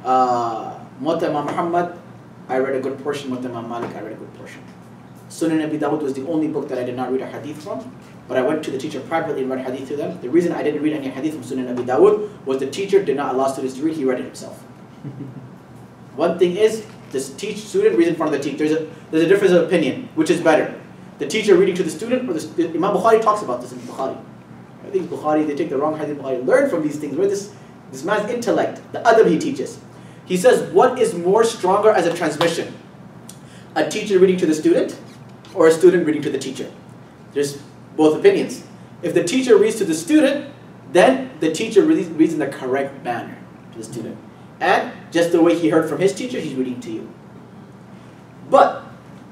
Muwatta Imam Muhammad, I read a good portion. Muwatta Imam Malik, I read a good portion. Sunan Abi Dawud was the only book that I did not read a hadith from, but I went to the teacher privately and read hadith to them. The reason I didn't read any hadith from Sunan Abi Dawud was the teacher did not allow students to read, he read it himself. One thing is, this student reads in front of the teacher. There's a difference of opinion, which is better? The teacher reading to the student, or the Imam Bukhari talks about this in Bukhari. I think Bukhari, they take the wrong hadith Bukhari. Learn from these things. Where this man's intellect, the adab he teaches. He says, what is more stronger as a transmission? A teacher reading to the student, or a student reading to the teacher? There's both opinions. If the teacher reads to the student, then the teacher reads in the correct manner to the student. And just the way he heard from his teacher, he's reading to you. But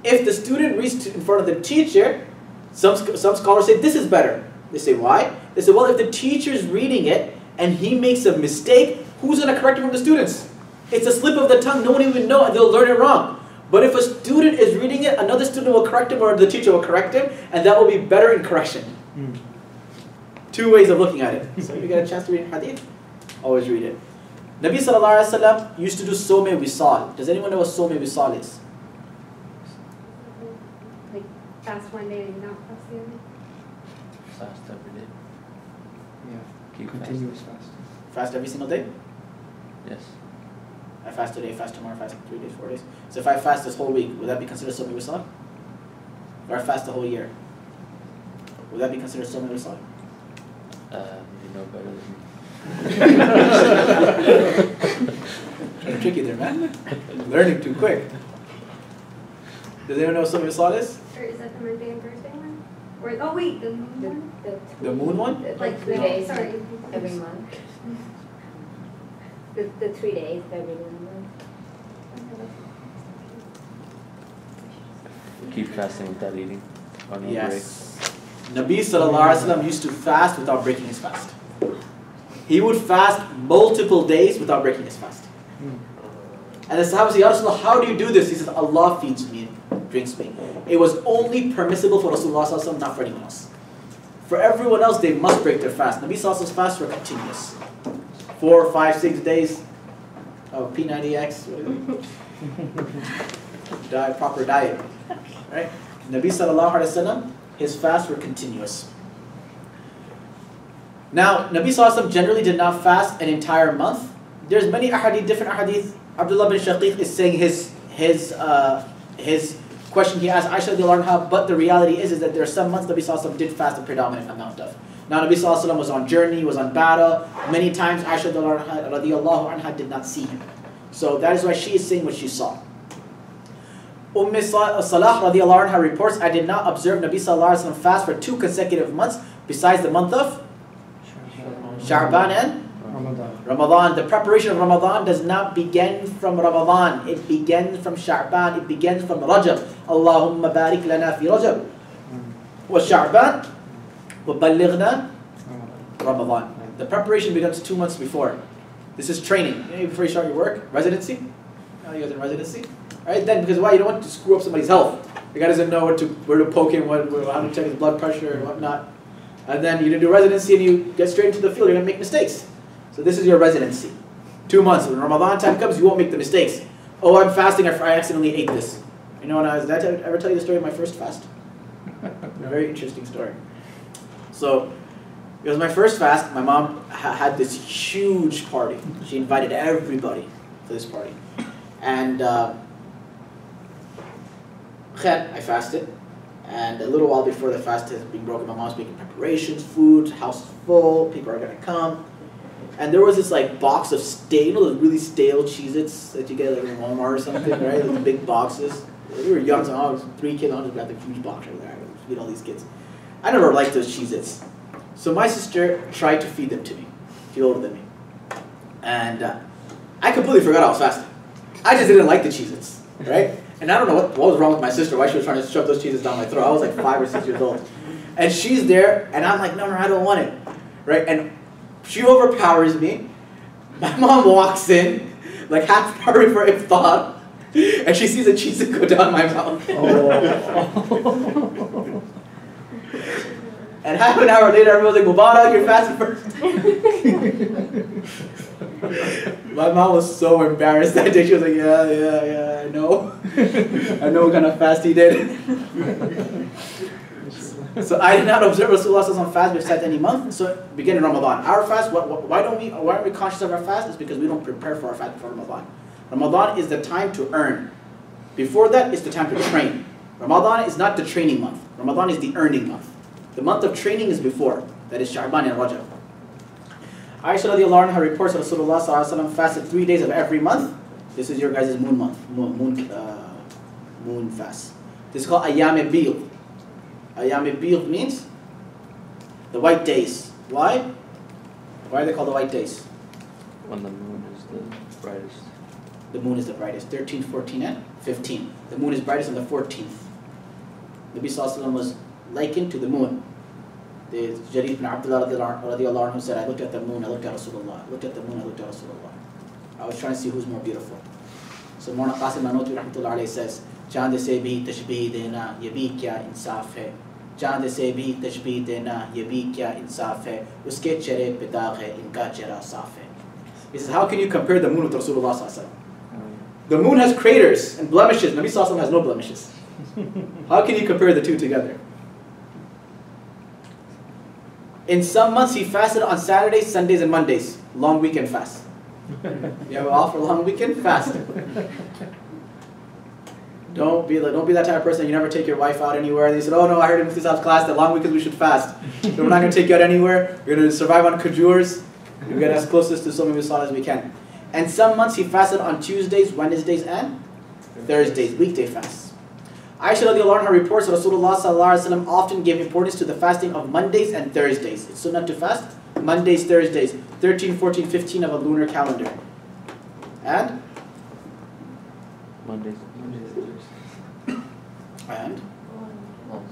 if the student reads in front of the teacher, some scholars say this is better. They say why? They say, well, if the teacher's reading it and he makes a mistake, who's going to correct it from the students? It's a slip of the tongue, no one even knows, and they'll learn it wrong. But if a student is reading it, another student will correct him or the teacher will correct him, and that will be better in correction. Two ways of looking at it. So if you get a chance to read hadith, always read it. Nabi Sallallahu Alaihi Wasallam used to do Shomai'l al Tirmidhi. Does anyone know what Shomai'l al Tirmidhi is? Like fast one day and not fast the other? Fast every day. Yeah. Keep Continuous fasting. Fast every single day? Yes. I fast today, fast tomorrow, fast 3 days, 4 days. So if I fast this whole week, would that be considered Shomai'l al Tirmidhi? Or I fast the whole year? Would that be considered Shomai'l al Tirmidhi? You know better than me. Trying to trick you there, man. Learning too quick. Does anyone know what Shomai'l al Tirmidhi is? Or is that the Monday and Thursday one? Or, oh wait, the moon one? The moon one? Like 3 days sorry. every month. The 3 days that we remember. Keep fasting without eating. On no Yes. Nabi sallallahu alaihi wasallam used to fast without breaking his fast. He would fast multiple days without breaking his fast. And the Sahaba said, Ya Rasulullah, how do you do this? He says, Allah feeds me and drinks me. It was only permissible for Rasulullah sallallahu alaihi wasallam, not for anyone else. For everyone else, they must break their fast. Nabi sallallahu alaihi wasallam's fasts were continuous. 4, 5, 6 days of P90X. Proper diet. Right? Nabi sallallahu alaihi wasallam, his fasts were continuous. Now, Nabi sallallahu alaihi wasallam generally did not fast an entire month. There's many ahadith, different ahadith. Abdullah bin Shaqiq is saying his question he asked Aisha radiallahu anha, but the reality is that there are some months Nabi sallallahu alaihi wasallam did fast a predominant amount of. Now, Nabi sallallahu alaihi wasallam was on journey, was on battle. Many times Aisha radiallahu anha did not see him. So that is why she is saying what she saw. Salah radiallahu anha reports, I did not observe Nabi sallallahu alaihi wasallam fast for 2 consecutive months besides the month of Sha'ban and Ramadan. The preparation of Ramadan does not begin from Ramadan. It begins from Sha'ban. It begins from Rajab. Allahumma barik lana fi Rajab. Wa Sha'ban. Wa ballighna Ramadan. The preparation begins 2 months before. This is training. You know, before you start your work, residency. You guys in residency. Right then, because why? You don't want to screw up somebody's health. The guy doesn't know where to poke him, how to check his blood pressure and whatnot. And then you do residency and you get straight into the field, you're going to make mistakes. So this is your residency. 2 months. When Ramadan time comes, you won't make the mistakes. Oh, I'm fasting, I accidentally ate this. You know, did I ever tell you the story of my first fast? A very interesting story. So, it was my first fast. My mom had this huge party. She invited everybody to this party. And I fasted. And a little while before the fast has been broken, my mom's making preparations, food, house is full, people are going to come. And there was this like box of stale, you know those really stale Cheez-Its that you get like in Walmart or something, right? Those big boxes. We were young, so I was 3 kids, I just got the huge box right there. I would feed all these kids. I never liked those Cheez-Its. So my sister tried to feed them to me. She's older than me. And I completely forgot I was fasting. I just didn't like the Cheez-Its, right? And I don't know what was wrong with my sister, why she was trying to shove those Cheez-Its down my throat. I was like 5 or 6 years old. And she's there, and I'm like, no, I don't want it, right? And she overpowers me. My mom walks in, like half an hour before iftar, and she sees a Cheez-It go down my mouth. Oh. And half an hour later, everyone's like, Mubarak, you're fasting first. My mom was so embarrassed that day. She was like, yeah, I know. I know what kind of fast he did. So I did not observe Rasulullah fast besides any month. So begin in Ramadan. Our fast, why aren't we conscious of our fast? It's because we don't prepare for our fast before Ramadan. Ramadan is the time to earn. Before that, it's the time to train. Ramadan is not the training month. Ramadan is the earning month. The month of training is before. That is Sha'ban and Rajab. Aisha radiallahu anha reports that Rasulullah fasted 3 days of every month. This is your guys' moon month, moon fast. This is called Ayyam-e-Bid. Ayyam-e-Bid means the white days. Why? Why are they called the white days? When the moon is the brightest. The moon is the brightest. 13, 14, and 15. The moon is brightest on the 14th. Nabi sallallahu alaihi wasallam was likened to the moon. The Jarir bin Abdullah radiallahu anhu said, I looked at the moon, I looked at Rasulullah. I looked at the moon, I looked at Rasulullah. I was trying to see who's more beautiful. So Mawlana Qasim Manoti rahmatullah alayhi says, Chand se bhi tashbih dena, ye bhi kya insaf hai. Chand se bhi tashbih dena, ye bhi kya insaf hai. Uske chehre pe daag hai, inka chehra saaf hai. He says, how can you compare the moon with Rasulullah sallallahu alaihi wasallam? The moon has craters and blemishes. Nabi sallallahu alaihi wasallam has no blemishes. How can you compare the two together? In some months, he fasted on Saturdays, Sundays, and Mondays. Long weekend fast. You have off for a long weekend? Fast. Don't be that type of person. You never take your wife out anywhere. And they said, oh no, I heard in Mufti's class that long weekends we should fast. So we're not going to take you out anywhere. We're going to survive on kajurs. We're going to get as closest to Somi Misal as we can. And some months he fasted on Tuesdays, Wednesdays, and Thursdays. Weekday fasts. Aisha radiallahu anha reports that Rasulullah sallallahu alaihi wasallam often gave importance to the fasting of Mondays and Thursdays. It's sunnah to fast Mondays, Thursdays, 13, 14, 15 of a lunar calendar. And? Mondays. And?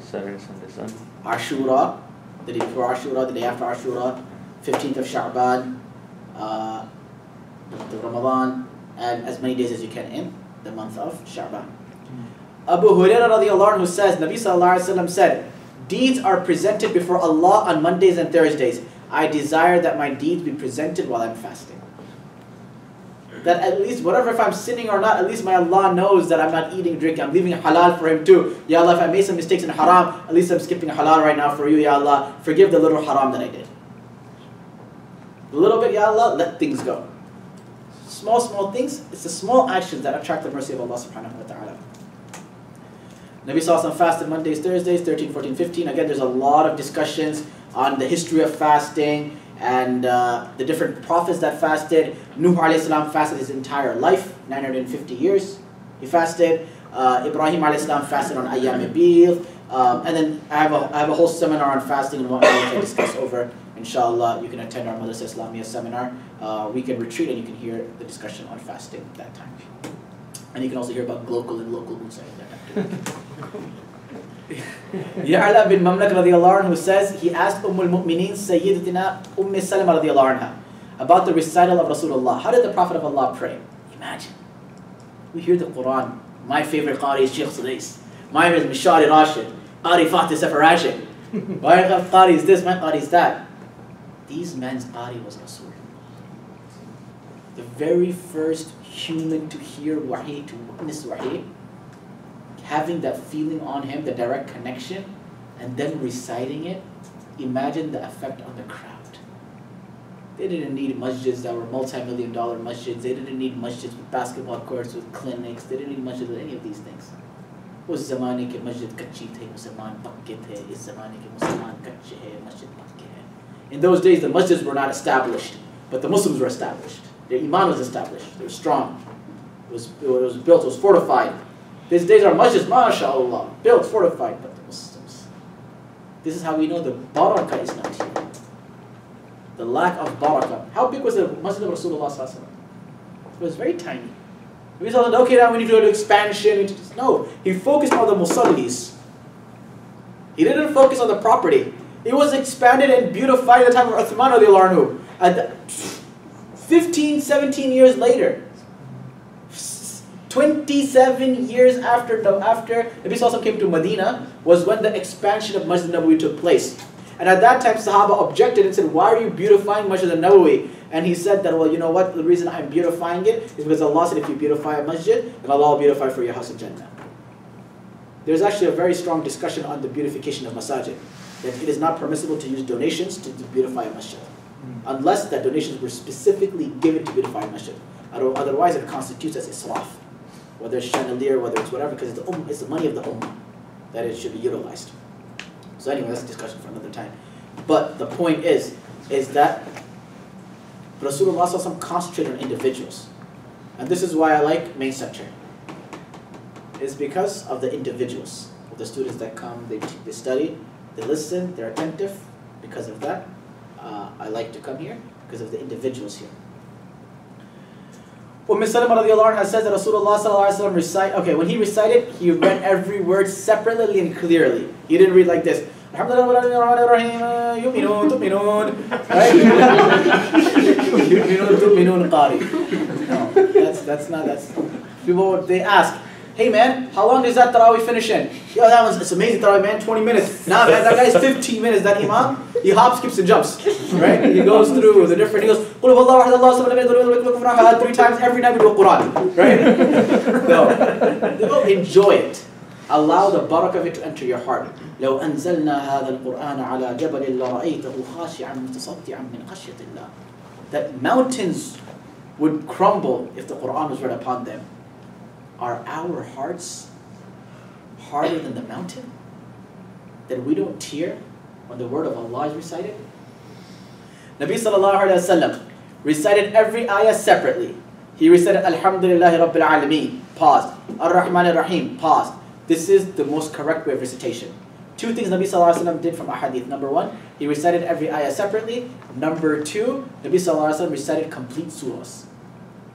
Saturday, Sunday, Sunday. Ashura, the day before Ashura, the day after Ashura, 15th of Sha'ban, the month of Ramadan, and as many days as you can in the month of Sha'ban. Abu Hurairah radiallahu anhu says, Nabi sallallahu alayhi wa sallam said, deeds are presented before Allah on Mondays and Thursdays. I desire that my deeds be presented while I'm fasting. That at least, whatever, if I'm sinning or not, at least my Allah knows that I'm not eating, drinking. I'm leaving halal for Him too. Ya Allah, if I made some mistakes in haram, at least I'm skipping halal right now for you, Ya Allah. Forgive the little haram that I did. A little bit, Ya Allah, let things go. Small things, it's the small actions that attract the mercy of Allah subhanahu wa ta'ala. Nabi Sallallahu Alaihi Wasallam fasted Mondays, Thursdays, 13, 14, 15. Again, there's a lot of discussions on the history of fasting and the different prophets that fasted. Nuh alayhi salam fasted his entire life, 950 years. He fasted. Ibrahim alayhi salam fasted on Ayyam Bid. And then I have a whole seminar on fasting and what we can discuss over. Inshallah, you can attend our Madrasa Islamiyya seminar, weekend retreat, and you can hear the discussion on fasting at that time. And you can also hear about global and local Musa at that time. Ya'la bin Mamlak radiallahu anhu says, he asked Mu'mineen Sayyidatina Salama radiallahu anha about the recital of Rasulullah. How did the Prophet of Allah pray? Imagine. We hear the Quran. My favorite Qari is Shaykh Sudais. My favorite is Mishari Rashid. Qari Fatih Safar Rashid. My Qari is this, my Qari is that. These men's Qari was Rasul. The very first human to hear Wahi, to witness Wahi, having that feeling on him, the direct connection, and then reciting it, imagine the effect on the crowd. They didn't need masjids that were multi-million-dollar masjids. They didn't need masjids with basketball courts, with clinics. They didn't need masjids with any of these things. उस ज़माने के मस्जिद कच्ची थे, मुसलमान पक्के थे. इस ज़माने के मुसलमान कच्चे हैं, मस्जिद पक्के हैं. In those days, the masjids were not established, but the Muslims were established. Their iman was established. They were strong. It was built. It was fortified. These days our masjids, mashallah, built, fortified, but the Muslims. This is how we know the barakah is not here. The lack of barakah. How big was the masjid of Rasulullah sallallahu alaihi wasallam? It was very tiny. We thought, okay, now we need to do an expansion. No, he focused on the musallis. He didn't focus on the property. It was expanded and beautified at the time of Uthman radiallahu anhu. At 15, 17 years later, 27 years after Nabi Sallallahu came to Medina was when the expansion of Masjid Nabawi took place. And at that time, Sahaba objected and said, why are you beautifying Masjid Nabawi? And he said that, well, you know what, the reason I'm beautifying it is because Allah said if you beautify a masjid, then Allah will beautify for your house in Jannah. There's actually a very strong discussion on the beautification of masajid. That it is not permissible to use donations to beautify a masjid. Unless that donations were specifically given to beautify a masjid. Otherwise it constitutes as israf. Whether it's chandelier, whether it's whatever, because it's the money of the ummah that it should be utilized. So anyway, that's a discussion for another time. But the point is that Rasulullah SAW concentrated on individuals. And this is why I like main sector. It's because of the individuals. The students that come, they study, they listen, they're attentive. Because of that, I like to come here, because of the individuals here. Salama radiallahu anha says that Rasulullah sallallahu alaihi wasallam when he recited, he read every word separately and clearly. He didn't read like this. Alhamdulillah, right? That's people, they ask, hey man, how long does that tarawih finish in? Yo, it's amazing tarawih, man, 20 minutes. Nah man, that guy's 15 minutes, that imam, he hops, skips and jumps, right? He goes through the different, he goes, 3 times every night we do Quran, right? No, enjoy it. Allow the barakah of it to enter your heart. لو أنزلنا هذا القرآن على جبل لرأيته خاشعا متصدعا من خشية الله. That mountains would crumble if the Quran was read upon them. Are our hearts harder than the mountain? That we don't tear when the word of Allah is recited? Nabi sallallahu alayhi wa sallam recited every ayah separately. He recited Alhamdulillahi Rabbil Alameen, paused. Ar-Rahman Ar-Rahim, paused. This is the most correct way of recitation. 2 things Nabi sallallahu alayhi wa sallam did from ahadith. Number 1, he recited every ayah separately. Number 2, Nabi sallallahu alayhi wa sallam recited complete surahs.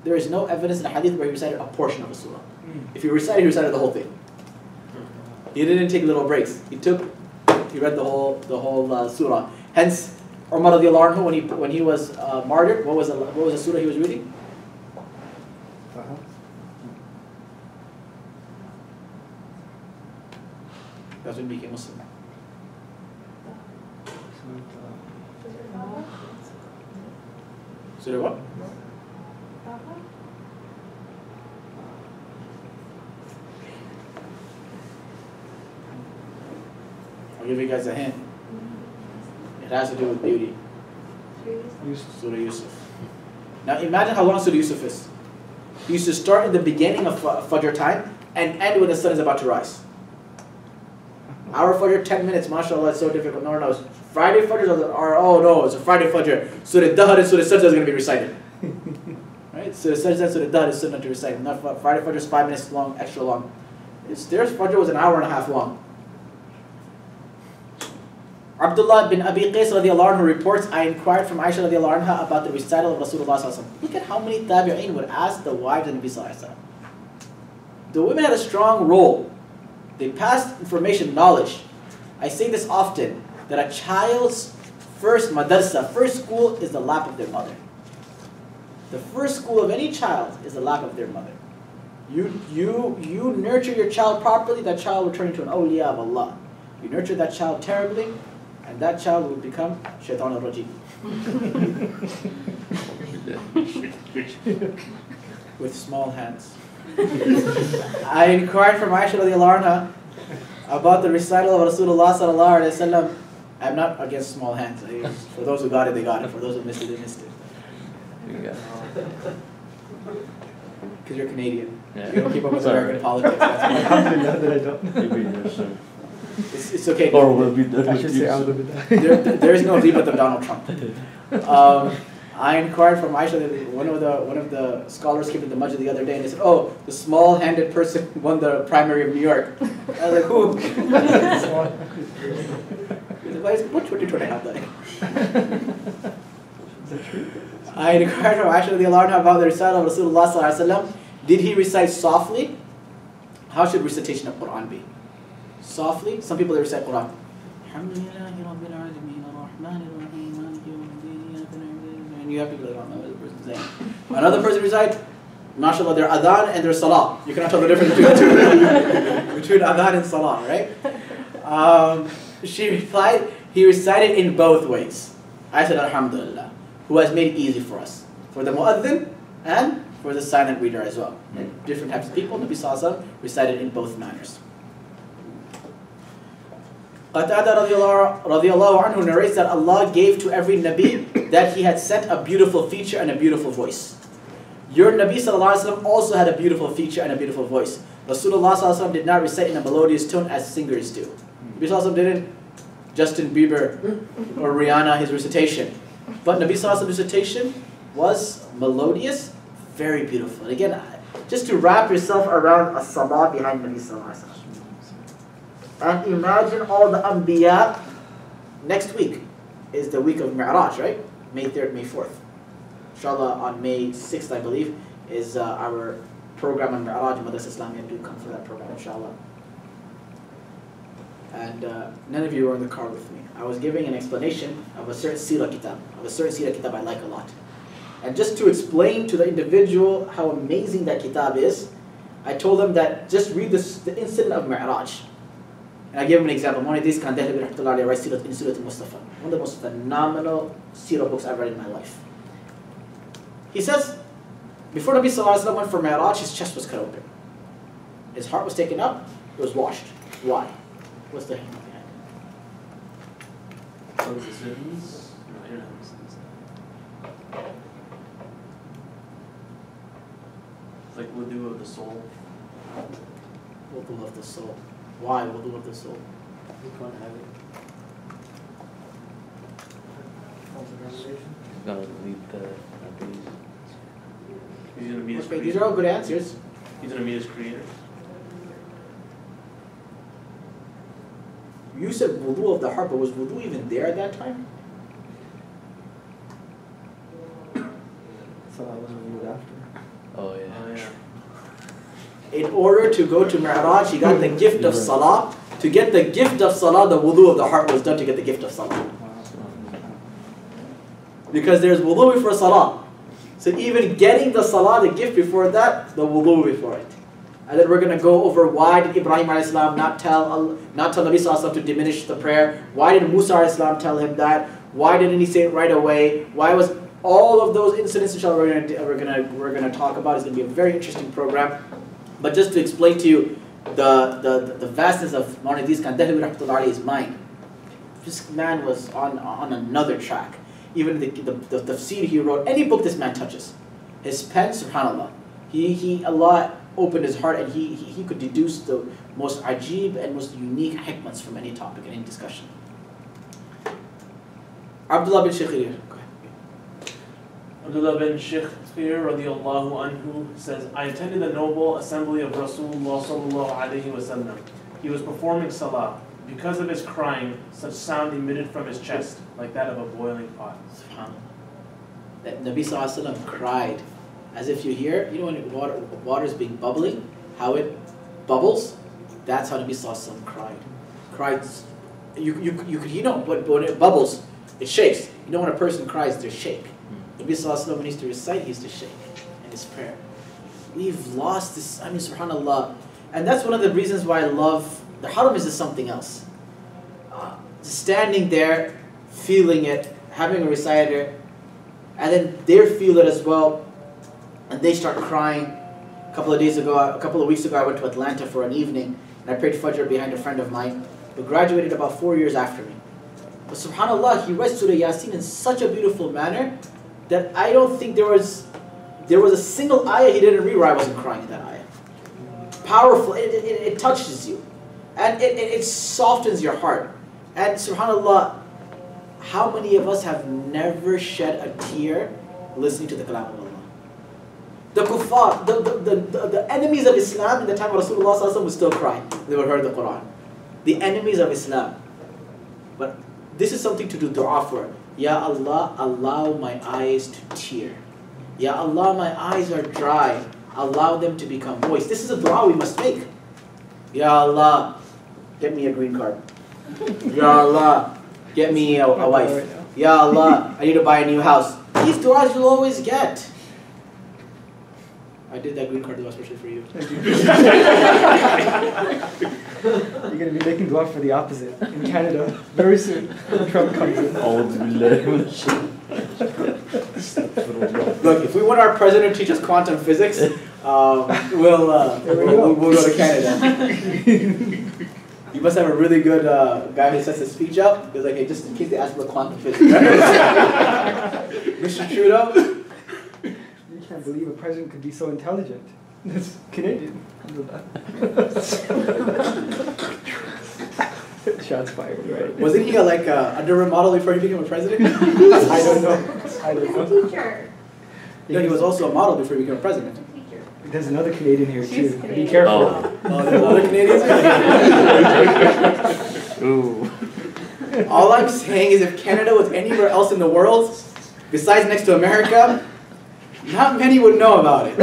there is no evidence in the hadith where he recited a portion of a surah. If he recited the whole thing. He didn't take little breaks. He read the whole surah. Hence, Umar radiallahu anhu, when he was martyred, what was the surah he was reading? That's when he became Muslim. Surah what? I'll give you guys a hint. It has to do with beauty. Surah Yusuf. Now imagine how long Surah Yusuf is. He used to start in the beginning of Fajr time and end when the sun is about to rise. Our Fajr, 10 minutes, mashallah, it's so difficult. No, Friday Fajr it's a Friday Fajr. Surah Dahr and Surah Sajda is going to be recited. Right? Surah Sajda and Surah Dahr is sunnah to recite. Not Friday Fajr is 5 minutes long, extra long. Their Fajr was an hour and a half long. Abdullah bin Abi Qais radiallahu anhu reports, I inquired from Aisha radiallahu anha about the recital of Rasulullah sallallahu alaihi wasallam. Look at how many tabi'een would ask the wives of Nabi sallallahu alaihi wasallam. The women had a strong role. They passed information, knowledge. I say this often, that a child's first madrasa, first school is the lap of their mother. The first school of any child is the lap of their mother. You nurture your child properly, that child will turn into an awliya of Allah. You nurture that child terribly, and that child will become shaitan al-rajim. With small hands. I inquired from Aisha radiallahu anha about the recital of Rasulullah sallallahu alaihi wasallam. I'm not against small hands. For those who got it, they got it. For those who missed it, they missed it. Because you're Canadian. Yeah. You don't keep up with American politics. That's why. It's okay. Or will be I should say there is no rebut of Donald Trump. I inquired from Aisha that one of the scholars came to the masjid the other day and they said, "Oh, the small-handed person won the primary of New York." I was like, "Who?" What 2020 have that? Is that true? I inquired from Aisha radiallahu anha about the recital of Rasulullah sallallahu alaihi wasallam. Did he recite softly? How should recitation of Quran be? Softly? Some people they recite Quran. And you have people that don't know what the person's saying. Another person recites, mashallah, their adhan and their salah. You cannot tell the difference between the two. Between adhan and salah, right? She replied, he recited in both ways. I said, Alhamdulillah, who has made it easy for us. For the mu'adhin and for the silent reader as well. And different types of people, Nabi Sallallahu Alaihi Wasallam recited in both manners. Qatada radiallahu anhu narrates that Allah gave to every Nabi that he had sent a beautiful feature and a beautiful voice. Your Nabi Sallallahu Alaihi Wasallam also had a beautiful feature and a beautiful voice. Rasulullah Sallallahu Alaihi Wasallam did not recite in a melodious tone as singers do. Nabi Sallallahu Alaihi Wasallam didn't Justin Bieber or Rihanna his recitation. But Nabi Sallallahu Alaihi Wasallam's recitation was melodious, very beautiful. And again, just to wrap yourself around a salah behind Nabi Sallallahu Alaihi Wasallam. And imagine all the Anbiya. Next week is the week of Mi'raj, right? May 3rd, May 4th. Inshallah, on May 6th, I believe, is our program on Mi'raj. Madrasa Islamiyya, do come for that program, inshallah. And none of you were in the car with me. I was giving an explanation of a certain seerah kitab, I like a lot. And just to explain to the individual how amazing that kitab is, I told them that just read the incident of Mi'raj. And I gave him an example. One of the most phenomenal seerah books I've read in my life. He says, before Nabi Sallallahu Alaihi Wasallam went for Mi'raj, his chest was cut open. His heart was taken up, it was washed. Why? What's the hikmah behind it? What was the sins? No, I don't have the sins. It's like wudu of the soul. Wudu of the soul. Why wudu of the soul? We can't have it. He's gonna lead the Nabis. He's going to meet his Okay, creator. these are all good answers. He's going to meet his creator. You said wudu of the heart, but was wudu even there at that time? So I was reviewed after. Oh yeah. Oh, yeah. In order to go to Mi'raj, he got the gift of salah. To get the gift of salah, the wudu of the heart was done to get the gift of salah. Because there's wudu before salah. So even getting the salah, the gift before that, the wudu before it. And then we're going to go over why did Ibrahim a.s. not tell Nabi Sallallahu to diminish the prayer? Why did Musa a.s. tell him that? Why didn't he say it right away? Why was all of those incidents, inshallah, we're gonna talk about? It's going to be a very interesting program. But just to explain to you the vastness of Mawlana Idris Khan Dehlawi rahmatullahi alayhi's mind. This man was on another track. Even the tafsir he wrote, any book this man touches, his pen, subhanallah, Allah opened his heart and he could deduce the most ajib and most unique hikmats from any topic and any discussion. Abdullah bin Shakhir. Abdullah bin Shakhir radiallahu anhu says, I attended the noble assembly of Rasulullah sallallahu alayhi wasallam. He was performing salah. Because of his crying, such sound emitted from his chest, like that of a boiling pot. SubhanAllah. That Nabi Sallallahu Alaihi Wasallam cried, as if you hear, you know when water is being bubbling, how it bubbles? That's how Nabi Sallallahu Alaihi Wasallam cried. You know, when it bubbles, it shakes. You know when a person cries, they shake. Nabi Sallallahu Alaihi Wasallam, when he used to recite, he used to shake in his prayer. We've lost this, I mean, subhanAllah. And that's one of the reasons why I love the haram is just something else. Standing there, feeling it, having a reciter, and then they feel it as well, and they start crying. A couple of weeks ago, I went to Atlanta for an evening, and I prayed Fajr behind a friend of mine who graduated about 4 years after me. But subhanAllah, he read Surah Yasin in such a beautiful manner that I don't think there was a single ayah he didn't read where I wasn't crying in that ayah. Powerful, it touches you. And it softens your heart. And subhanAllah, how many of us have never shed a tear listening to the kalam of Allah? The kuffar, the enemies of Islam in the time of Rasulullah sallallahu alaihi wasallam would still cry. They would hear the Quran. The enemies of Islam. But this is something to do dua for. Ya Allah, allow my eyes to tear. Ya Allah, my eyes are dry. Allow them to become moist. This is a dua we must make. Ya Allah, get me a green card. Ya Allah, get me a wife. Ya Allah, I need to buy a new house. These du'as you'll always get. I did that green card dua especially for you. You're going to be making dua for the opposite in Canada very soon when Trump comes in. Look, if we want our president to teach us quantum physics, we'll go to Canada. You must have a really good guy who sets his speech up. He's like, hey, just in case they ask about quantum physics. Mr. Trudeau. You can't believe a president could be so intelligent. That's Canadian. Shots fired, right? Wasn't he like under model before he became a president? I don't know. He's a teacher. No, he was also a model before he became a president. Teacher. There's another Canadian here She's too. Be Canadian. careful. Oh, there's other Canadians? Ooh. All I'm saying is if Canada was anywhere else in the world, besides next to America, not many would know about it.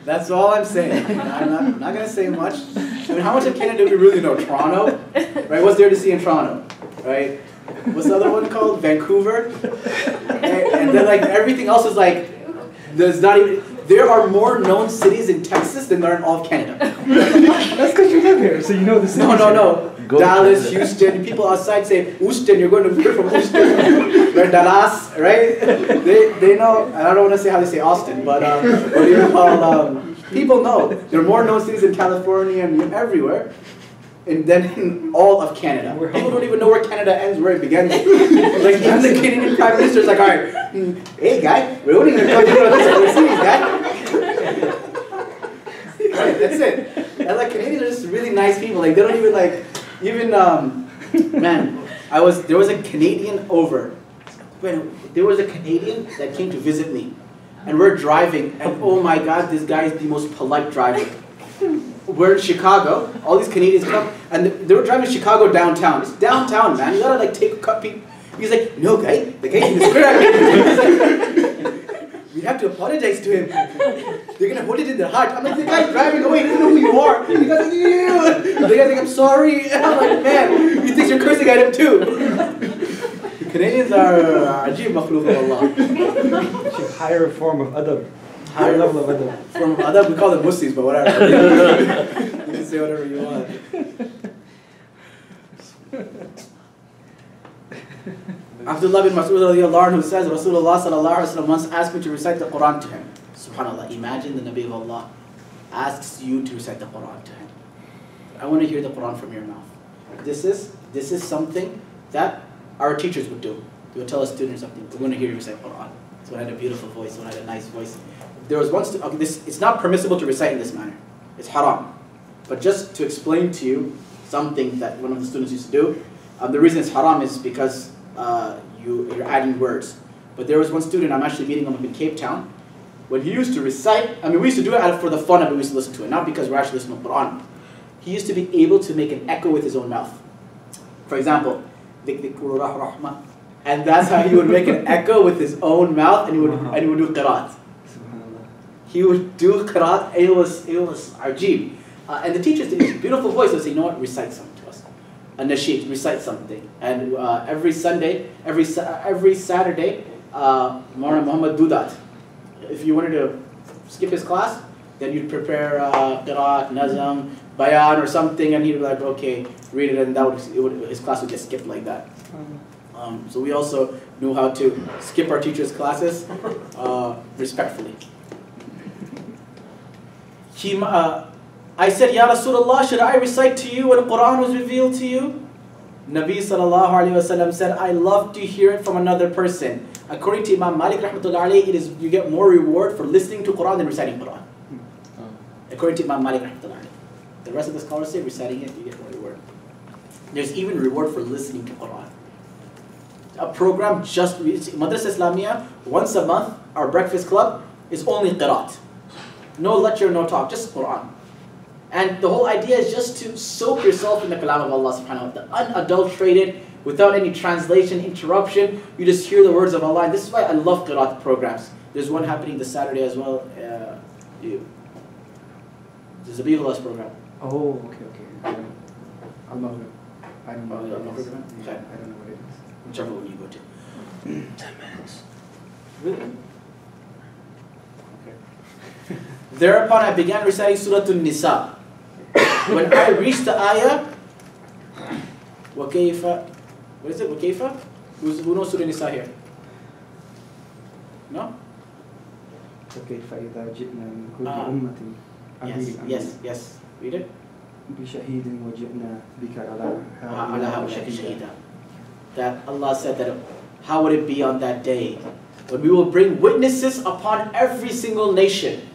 That's all I'm saying. I'm not going to say much. I mean, how much of Canada do we really know? Toronto? Right? What's there to see in Toronto? Right? What's the other one called? Vancouver? Right? And then like everything else is like, there are more known cities in Texas than there are in all of Canada. That's because you live here, so you know the city. No. Dallas, Houston, people outside say, Houston, you're going to hear from Houston. Right? Dallas, right? They know, and I don't want to say how they say Austin, but what do you call, people know. There are more known cities in California and everywhere than in all of Canada. People don't even know where Canada ends, where it begins. Like even the Canadian Prime Minister's like, all right, hey guy, we're only going to talk about this other cities, guy. Right, that's it. And like Canadians are just really nice people. Like they don't even like, man, there was a Canadian there was a Canadian that came to visit me. And we're driving, and oh my God, this guy is the most polite driver. We're in Chicago, all these Canadians come, and they were driving Chicago downtown. It's downtown, man. You gotta like take a cut. He's like, no, guy, the guy in the spirit. We have to apologize to him. They're going to hold it in their heart. I'm like, the guy's driving away. He doesn't know who you are. The guy's like, ew. The guy's like, I'm sorry. And I'm like, man, he thinks you're cursing at him too. The Canadians are ajib makhlooq of Allah. Higher form of adab. Higher level of adab. From adab, we call them Muslims, but whatever. You can say whatever you want. Abdullah bin Mas'ud radiallahu anhu says, Rasulullah sallallahu alaihi wasallam once asked me to recite the Quran to him. Subhanallah, imagine the Nabi of Allah asks you to recite the Quran to him. I want to hear the Quran from your mouth. This is something that our teachers would do. They would tell a student something. We want to hear you recite Quran. So I had a beautiful voice, so I had a nice voice. There was once, it's not permissible to recite in this manner. It's haram. But just to explain to you something that one of the students used to do, the reason it's haram is because you're adding words. But there was one student, I'm actually meeting him up in Cape Town, when he used to recite, we used to do it for the fun of it, we used to listen to it, not because we're actually listening to Quran. He used to be able to make an echo with his own mouth. For example, and that's how he would make an echo with his own mouth, and he would do qiraat. He would do qiraat, and it was ajib. And the teachers, did a beautiful voice, would say, you know what, recite something to us. A nasheed, recite something. And every Sunday, every Saturday, Maulana Muhammad do that. If you wanted to skip his class, then you'd prepare qiraat, nazam, bayan or something, and he'd be like, okay, read it, and his class would get skipped like that. So we also knew how to skip our teachers' classes respectfully. I said, Ya Rasulullah, should I recite to you when the Quran was revealed to you? Nabi sallallahu alayhi wasallam said, I love to hear it from another person. According to Imam Malik rahmatullah alayhi, you get more reward for listening to Quran than reciting Quran. According to Imam Malik rahmatullah alayhi. The rest of the scholars say reciting it, you get more reward. There's even reward for listening to Quran. A program just, Madrasa Islamia, once a month, our breakfast club is only qiraat. No lecture, no talk, just Quran. And the whole idea is just to soak yourself in the kalam of Allah subhanahu wa ta'ala, unadulterated, without any translation, interruption. You just hear the words of Allah. And this is why I love qiraat programs. There's one happening this Saturday as well. The Zabirullah's program. Oh, okay. I don't know. I don't know what it is. Okay. I don't know what it is. Whichever one you go to. 10 minutes. Really? Okay. Thereupon I began reciting Surah An-Nisa. When I reached the ayah, وَكَيْفَ, what is it? وَكَيْفَ? Who knows Surah An-Nisa here? No? فكيف إذا جئنا من كل أمة Yes. Read it. بشهيد وجئنا بك على على شهيدا. That Allah said that how would it be on that day when we will bring witnesses upon every single nation.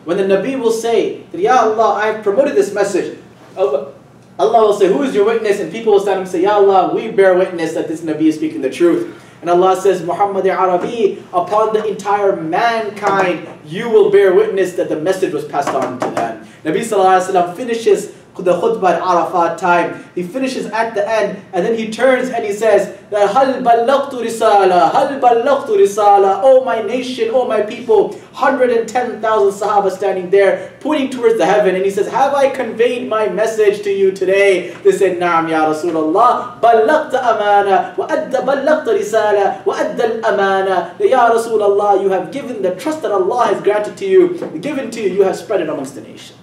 When the Nabi will say that, Ya Allah, I have promoted this message. Allah will say, who is your witness? And people will stand up and say, Ya Allah, we bear witness that this Nabi is speaking the truth. And Allah says, Muhammad Arabi, upon the entire mankind, you will bear witness that the message was passed on to them. Nabi Sallallahu Alaihi Wasallam finishes the khutbah at Arafat time. He finishes at the end, and then he turns and he says, Hal ballaqtu risala, Hal ballaqtu risala, O my nation, O my people, 110,000 Sahaba standing there, pointing towards the heaven, and he says, have I conveyed my message to you today? They said, Naam ya Rasulullah, ballaqta amana, wa adda ballaqta risala, wa adda al-amana. Ya Rasulullah, you have given the trust that Allah has granted to you, given to you, you have spread it amongst the nation.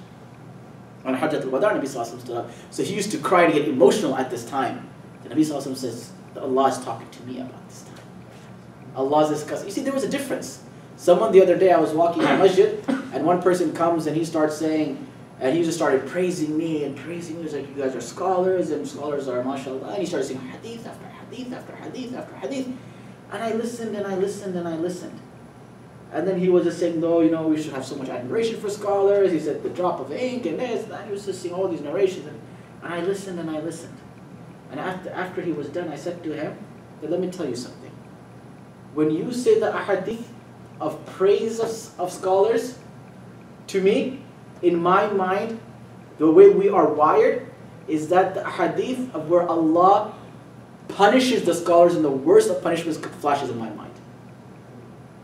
On Hajjat al-Wada, Nabi Sallallahu Alaihi Wasallam, so he used to cry and get emotional at this time. The Nabi Sallallahu Alaihi Wasallam says, that Allah is talking to me about this time. Allah is discussing. You see, there was a difference. Someone the other day, I was walking in masjid, and one person comes and he starts saying, and he just started praising me and praising me. He's like, you guys are scholars, and scholars are mashallah. And he started saying hadith after hadith after hadith after hadith. And I listened and I listened and I listened. And then he was just saying, no, you know, we should have so much admiration for scholars. He said, the drop of ink and this, and that. He was just saying all these narrations. And I listened and I listened. And after he was done, I said to him, but let me tell you something. When you say the ahadith of praise of scholars, to me, in my mind, the way we are wired, is that the ahadith of where Allah punishes the scholars and the worst of punishments flashes in my mind.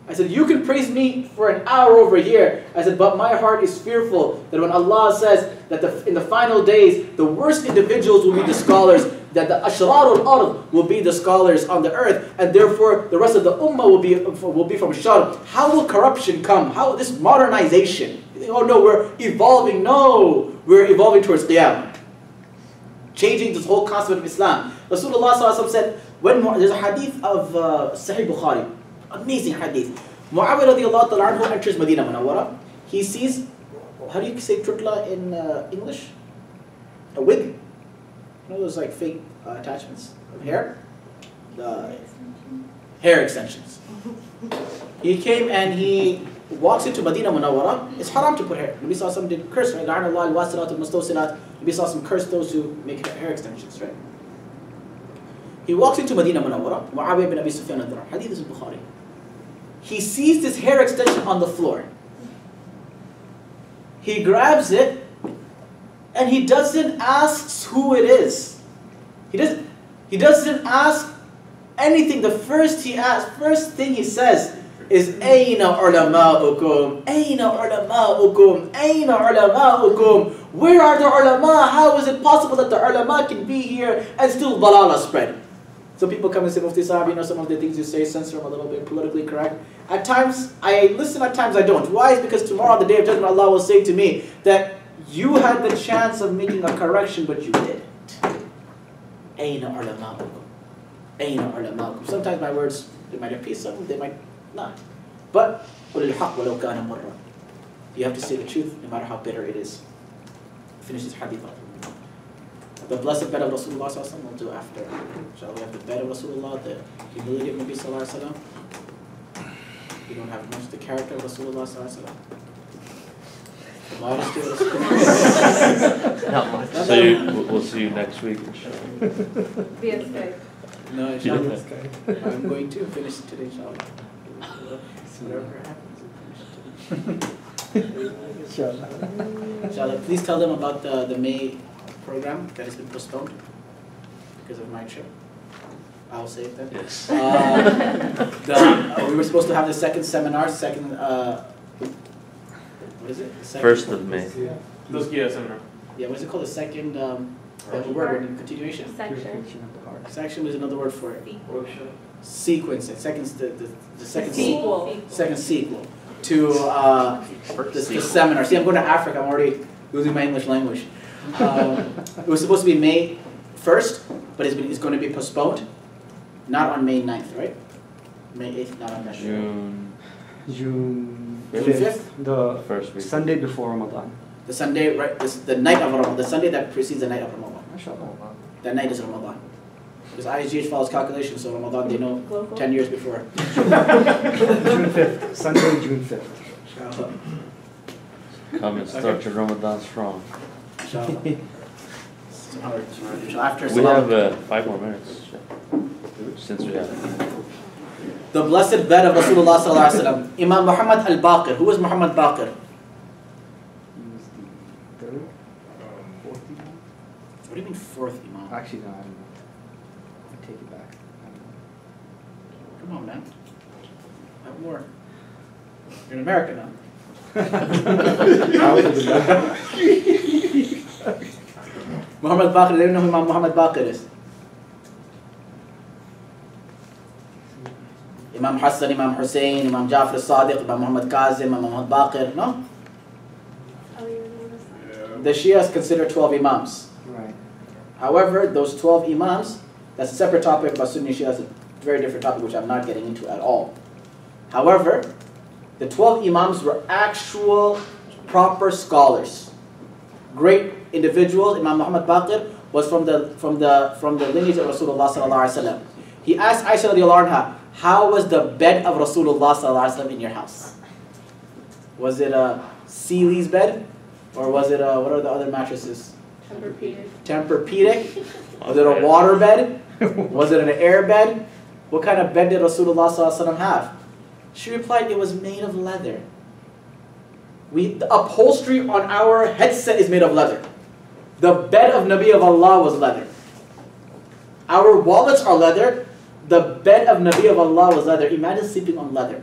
I said, you can praise me for an hour over here. I said, but my heart is fearful that when Allah says that in the final days, the worst individuals will be the scholars, that the ashrar al-ard will be the scholars on the earth, and therefore the rest of the ummah will be from shar. How will corruption come? How will this modernization? Oh no, we're evolving. No, we're evolving towards qiyamah. Changing this whole concept of Islam. Rasulullah ﷺ said, there's a hadith of Sahih Bukhari, amazing hadith. Muawiyah radiallahu ta'ala anhu enters Medina Munawwara. He sees, how do you say trutla in English? A wig. You know those like fake attachments of hair? The hair extensions. He came and he walks into Medina Munawwara. It's haram to put hair. Nabi Sallallahu Alaihi Wasallam did curse, right? La'ana Allah al-wasilat al-mustawsilat. Nabi Sallallahu Alaihi Wasallam cursed those who make hair extensions, right? He walks into Medina Munawwara. Muawiyah bin Abi Sufyan al-Dhar. Hadith is in Bukhari. He sees this hair extension on the floor. He grabs it and he doesn't ask who it is. He doesn't ask anything. The first thing he says is Ayna ulama'ukum? Ayna ulama'ukum? Ayna ulama'ukum? Where are the ulama? How is it possible that the ulama can be here and still balala spread? So people come and say, Mufti Sahab, you know, some of the things you say, censor them a little bit, politically correct. At times, I listen, at times I don't. Why? Is because tomorrow on the Day of Judgment, Allah will say to me that you had the chance of making a correction, but you didn't. Ayna ulama'ukum? Ayna ulama'ukum? Sometimes my words, they might appease some, they might not. But, you have to say the truth, no matter how bitter it is. Finish this hadith off. The blessed bed of Rasulullah sallallahu alaihi wasallam we'll do after. Inshallah, we have the bed of Rasulullah, the humility of Nabi sallallahu alaihi wasallam. We don't have much the character of Rasulullah sallallahu alaihi wasallam. The modesty of Rasulullah. Not much. So we'll see you next week, inshallah. Via Skype. No, inshallah. I'm going to finish it today, inshallah. Whatever happens, inshallah. Please tell them about the May program that has been postponed because of my trip. I'll say it then. Yes. We were supposed to have the second seminar, what is it? The second, 1st of May. Seminar. Yeah, what is it called? The second, the word in continuation. Section is another word for it. Sequence. The second Sequel. Second sequel to the seminar. See, I'm going to Africa. I'm already losing my English language. It was supposed to be May 1st, but it's going to be postponed. Not on May 9th, right? May 8th, not on that. June 5th? The first week. Sunday before Ramadan. The Sunday, right? The night of Ramadan. The Sunday that precedes the night of Ramadan. MashaAllah. That night is Ramadan. Because ISGH follows calculations, so Ramadan they know 10 years before. June 5th. Sunday, June 5th. Inshallah. Come and start your Ramadan strong. Inshallah. After We have 5 more minutes. Since we have. the blessed bed of Rasulullah sallallahu alaihi wasallam. Imam Muhammad al-Baqir. Who was Muhammad Baqir? He was the third, fourth Imam? What do you mean fourth Imam? Actually, no, I don't know. I take it back. I don't know. Come on, man. Have more. You're in America now. Muhammad Baqir. They don't know who Imam Muhammad Baqir is. Imam Hassan, Imam Hussein, Imam Jafar al-Sadiq, Imam Muhammad Kazim, Imam Muhammad Baqir. No? The Shias consider 12 Imams. Right. However, those 12 Imams, that's a separate topic about Sunni Shias, a very different topic which I'm not getting into at all. However, the 12 Imams were actual proper scholars. Great individuals. Imam Muhammad Baqir was from the lineage of Rasulullah sallallahu alaihi wasallam. He asked Aisha radiallahu anha, how was the bed of Rasulullah sallallahu alaihi wasallam in your house? Was it a Sealy's bed? Or was it what are the other mattresses? Tempur-Pedic? Was it a water bed? Was it an air bed? What kind of bed did Rasulullah sallallahu alaihi wasallam have? She replied, it was made of leather. The upholstery on our headset is made of leather. The bed of Nabi of Allah was leather. Our wallets are leather. The bed of Nabi of Allah was leather. Imagine sleeping on leather.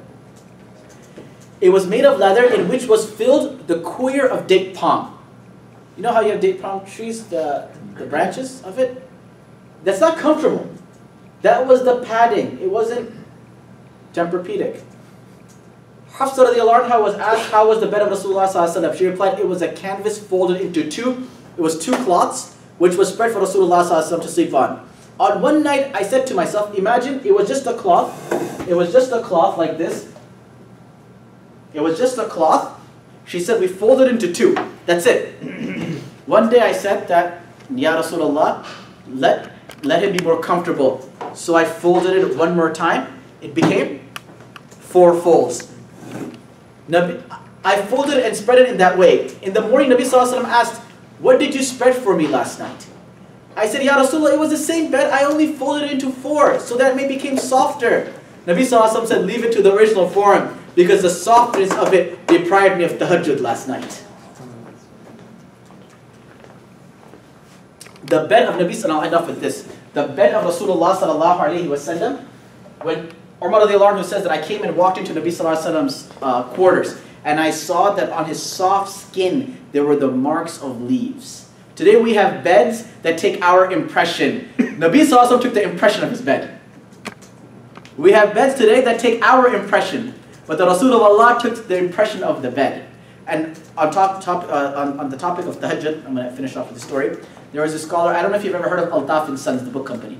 It was made of leather in which was filled the queer of date palm. You know how you have date palm trees, the branches of it? That's not comfortable. That was the padding. It wasn't Tempur-Pedic. Hafsa radiallahu anha was asked how was the bed of Rasulullah sallallahu alaihi wasallam. She replied, it was a canvas folded into two. It was two cloths which was spread for Rasulullah sallallahu alaihi wasallam to sleep on. On one night I said to myself, imagine it was just a cloth. It was just a cloth like this. It was just a cloth. She said we folded into two. That's it. One day I said that, Ya Rasulullah, let him be more comfortable. So I folded it one more time. It became 4 folds. I folded it and spread it in that way. In the morning, Nabi Sallallahu Alaihi Wasallam asked, what did you spread for me last night? I said, Ya Rasulullah, it was the same bed. I only folded it into 4 so that it became softer. Nabi Sallallahu Alaihi Wasallam said, leave it to the original form because the softness of it deprived me of tahajjud last night. The bed of Nabi Sallallahu Alaihi Wasallam, enough with this. The bed of Rasulullah Sallallahu Alaihi Wasallam, when Umar radiallahu anhu says that I came and walked into Nabi Sallallahu Alaihi Wasallam's quarters and I saw that on his soft skin there were the marks of leaves. Today we have beds that take our impression. Nabi Sallallahu Alaihi Wasallam took the impression of his bed. We have beds today that take our impression, but the Rasulullah took the impression of the bed. And on the topic of tahajjud, I'm going to finish off with the story. There was a scholar, I don't know if you've ever heard of Altaf & Sons, the book company.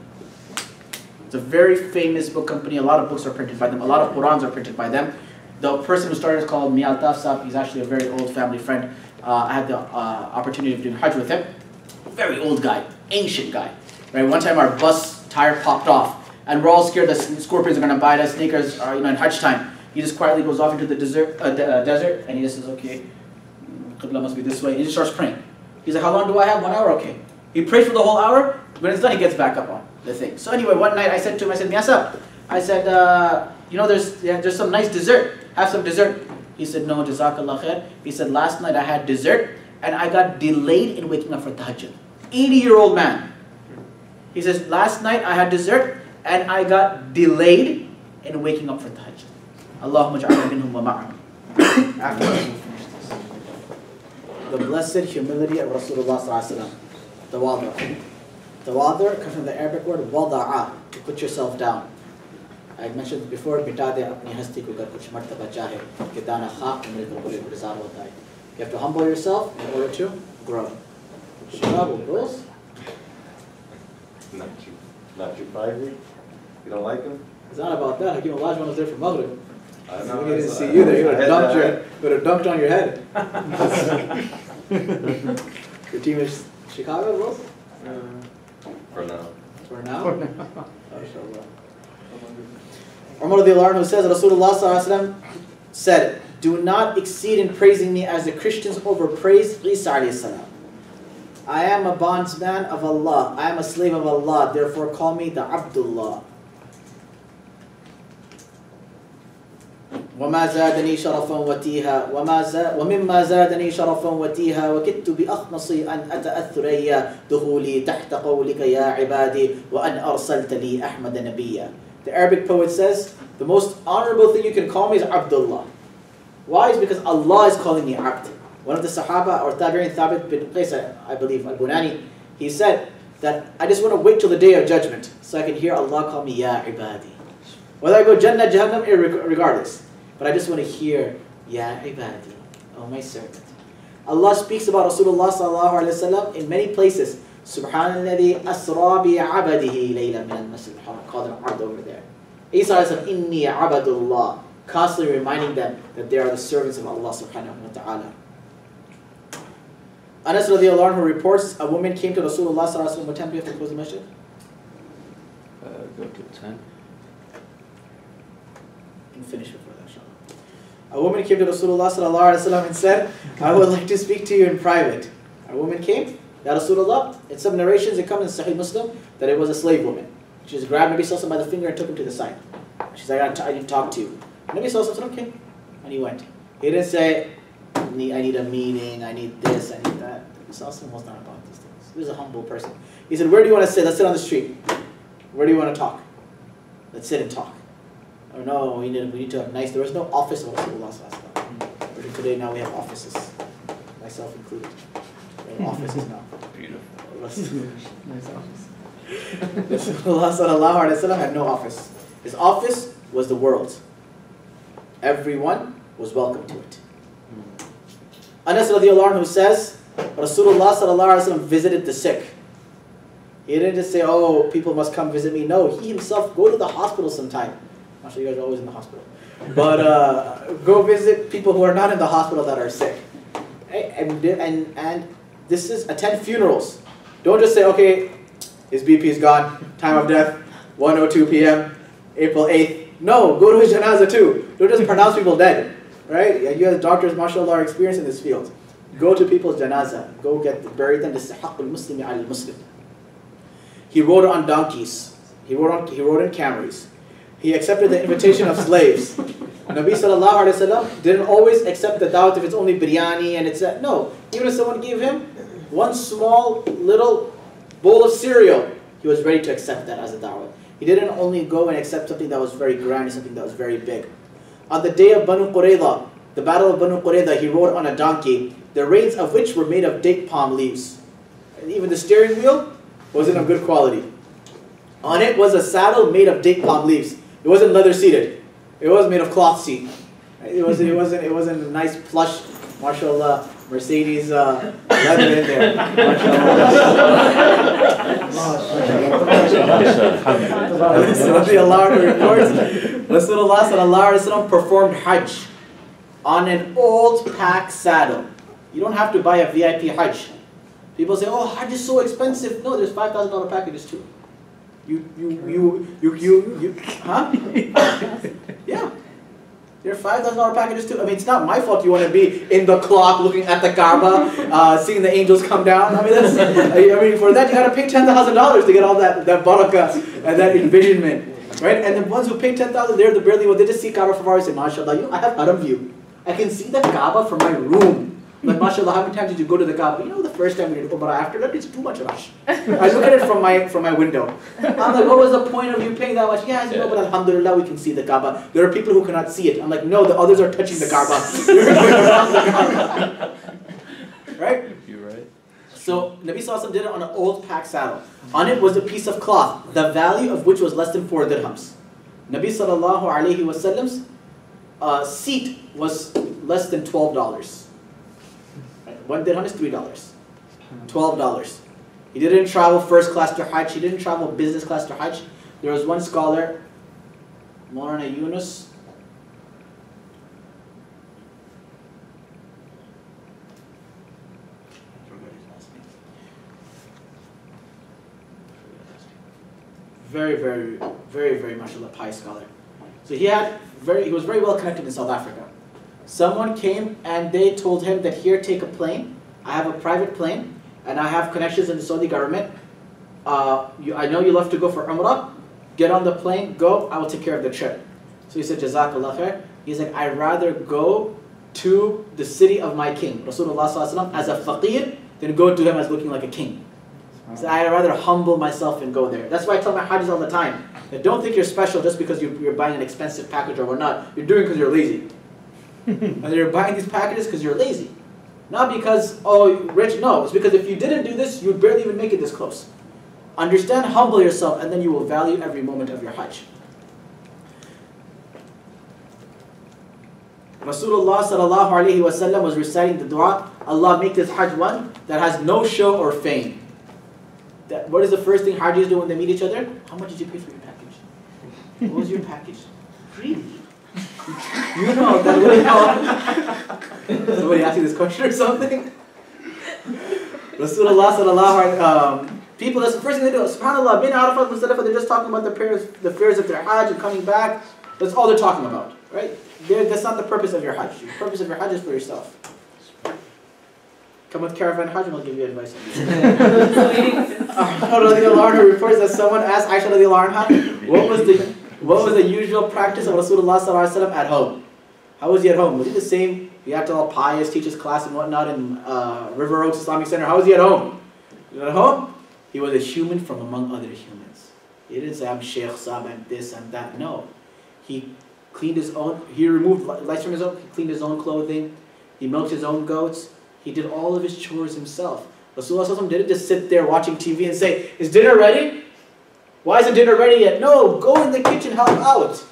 It's a very famous book company. A lot of books are printed by them. A lot of Qurans are printed by them. The person who started is called Mi Altaf Sahib. He's actually a very old family friend. I had the opportunity of doing Hajj with him. Very old guy, ancient guy. Right? One time our bus tire popped off, and we're all scared that scorpions are going to bite us. Sneakers are, in Hajj time. He just quietly goes off into the desert, and he just says, okay, Qibla must be this way. And he just starts praying. He's like, how long do I have? 1 hour? Okay. He prays for the whole hour. When it's done, he gets back up on the thing. So anyway, one night I said to him, I said, Miyasa, I said, there's some nice dessert. Have some dessert. He said, no, Jazakallah khair. He said, last night I had dessert and I got delayed in waking up for tahajjud. 80-year-old man. He says, last night I had dessert and I got delayed in waking up for tahajjud. Allahumma ja'alna minhum wa ma'ahum. After we'll finish this. The blessed humility of Rasulullah sallallahu alaihi wasallam. Tawadu. Tawadu comes from the Arabic word wada'a, to put yourself down. I mentioned before, bita de apni hasti ko gar kuch martaba chahe, ke dana khak mere ko pure guzar hota hai. You have to humble yourself in order to grow. Shabab rules. Not you, Fivey? You don't like him? It's not about that. Hakim Olajuwon was there for Maghrib. I know. He didn't see you there. He would have dunked on your head. Your team is Chicago, bro? For now. For now? MashaAllah. Umar radiallahu anhu says, Rasulullah sallallahu alaihi wasallam said, do not exceed in praising me as the Christians overpraised Isa alayhi salam. I am a bondsman of Allah. I am a slave of Allah. Therefore call me the Abdullah. وما زادني شرفا وتيها ومما زادني شرفا وتيها وكدت بأخمصي أن أتأثري دخولي تحت قولك يا عبادي وأن أرسلت لي أحمد نبيا. The Arabic poet says, the most honorable thing you can call me is Abdullah. Why? Is because Allah is calling me Abd. One of the Sahaba, or Tabi'in, Thabit bin Qais, I believe, Al-Bunani, he said that I just want to wait till the day of judgment so I can hear Allah call me Ya Ibadi. Whether I go Jannah, Jahannam, regardless. But I just want to hear Ya Ibadi, oh my servant. Allah speaks about Rasulullah sallallahu alaihi wasallam in many places. Subhanalladhi asra bi abadihi layla min al-masjid al-haram. Called an abd over there. Isa alayhi salam, inni abadullah. Constantly reminding them that they are the servants of Allah subhanahu wa ta'ala. Anas radiallahu anhu reports a woman came to Rasulullah sallallahu alaihi wasallam. What time do you have to close the masjid? Go to 10. You can finish before that, inshallah. A woman came to Rasulullah sallallahu alaihi wasallam and said, I would like to speak to you in private. A woman came, Ya Rasulullah. In some narrations it comes in Sahih Muslim that it was a slave woman. She just grabbed Nabi sallallahu alaihi wasallam by the finger and took him to the side. She's like, I need to talk to you. Nabi sallallahu alaihi wasallam came, and he went. He didn't say, I need a meeting, I need this, I need that. Nabi sallallahu alaihi wasallam was not about these things. He was a humble person. He said, where do you want to sit? Let's sit on the street. Where do you want to talk? Let's sit and talk. Oh no, we need to have nice. There was no office of Rasulullah sallallahu alaihi wasallam. today now we have offices, myself included. We have offices now. Beautiful. Nice office. Rasulullah sallallahu alaihi wasallam had no office. His office was the world. Everyone was welcome to it. Anas radiallahu anhu says, Rasulullah sallallahu alaihi wasallam visited the sick. He didn't just say, oh, people must come visit me. No, he himself go to the hospital sometime. I'm sure you guys are always in the hospital. But go visit people who are not in the hospital that are sick. And this is, attend funerals. Don't just say, okay, his BP is gone, time of death, 1:02 p.m., April 8th. No, go to his janazah too. Don't just pronounce people dead. Right? You as doctors, mashallah, are experienced in this field. Go to people's janazah. Go bury them. This is haqqul muslimi al muslim. He rode on donkeys. He rode in Camrys. He accepted the invitation of slaves. Nabi sallallahu alaihi wasallam didn't always accept the da'wah if it's only biryani and it's no. Even if someone gave him one small little bowl of cereal, he was ready to accept that as a da'wah. He didn't only go and accept something that was very grand, something that was very big. On the day of Banu Qurayza, the battle of Banu Qurayza, he rode on a donkey, the reins of which were made of date palm leaves. And even the steering wheel wasn't of good quality. On it was a saddle made of date palm leaves. It wasn't leather seated. It was made of cloth seat. It wasn't a nice plush, mashallah, Mercedes leather in there. Rasulullah sallallahu alaihi wasallam performed Hajj on an old pack saddle. You don't have to buy a VIP Hajj. People say, oh, Hajj is so expensive. No, there's $5,000 packages too. Huh? Yeah. There are $5,000 packages too. I mean, it's not my fault you want to be in the clock looking at the Kaaba, seeing the angels come down. I mean, for that you got to pay $10,000 to get all that barakah and that envisionment. Right? And the ones who pay $10,000, they're the barely, they just see Kaaba from far and say, mashallah, I have haram view. I can see the Kaaba from my room. Like, mashallah, how many times did you go to the Kaaba? The first time we did Umrah, after that, it's too much rush. I look at it from my window. I'm like, what was the point of you paying that much? Yeah, but alhamdulillah, we can see the Kaaba. There are people who cannot see it. I'm like, no, the others are touching the Kaaba. You're going around the Kaaba. Right? You're right. So, Nabi Sallallahu Alaihi Wasallam did it on an old pack saddle. On it was a piece of cloth, the value of which was less than 4 dirhams. Nabi Sallallahu Alaihi Wasallam's seat was less than $12. 1 dirham is $3. $12. He didn't travel first class to Hajj. He didn't travel business class to Hajj. There was one scholar, Maulana Yunus. Very, mashallah, pious scholar. So he was very well connected in South Africa. Someone came and they told him that here, take a plane. I have a private plane and I have connections in the Saudi government. I know you love to go for Umrah. Get on the plane, go, I will take care of the trip. So he said, Jazakallah khair. He's like, I'd rather go to the city of my king, Rasulullah sallallahu alaihi wasallam, as a faqir than go to him as looking like a king. So I'd rather humble myself and go there. That's why I tell my Hajjis all the time, that don't think you're special just because you're buying an expensive package or whatnot. You're doing it because you're lazy. And you're buying these packages because you're lazy. Not because, oh, you're rich. No, it's because if you didn't do this, you'd barely even make it this close. Understand, humble yourself, and then you will value every moment of your Hajj. Rasulullah sallallahu alaihi wasallam was reciting the dua, Allah make this Hajj one that has no show or fame. What is the first thing Hajjis do when they meet each other? How much did you pay for your package? What was your package? Really? You know that would help. Somebody asked you this question or something? Rasulullah sallallahu alaihi people, that's the first thing they do. SubhanAllah, bin Arafat, Muzdalifah, they're just talking about the fears of their Hajj and coming back. That's all they're talking about, right? That's not the purpose of your Hajj. The purpose of your Hajj is for yourself. Come with Caravan Hajj and I'll give you advice. Radiallahu reports that someone asked Aisha radiallahu anha, what was the usual practice of Rasulullah sallallahu alaihi wasallam at home? How was he at home? Was he the same? He acted all pious, teach his class and whatnot in River Oaks Islamic Center. How was he at home? At home, he was a human from among other humans. He didn't say, I'm Sheikh, Sab, and this and that. No. He cleaned his own, he removed lice from his own, he cleaned his own clothing. He milked his own goats. He did all of his chores himself. Rasulullah didn't just sit there watching TV and say, is dinner ready? Why isn't dinner ready yet? No, go in the kitchen, help out.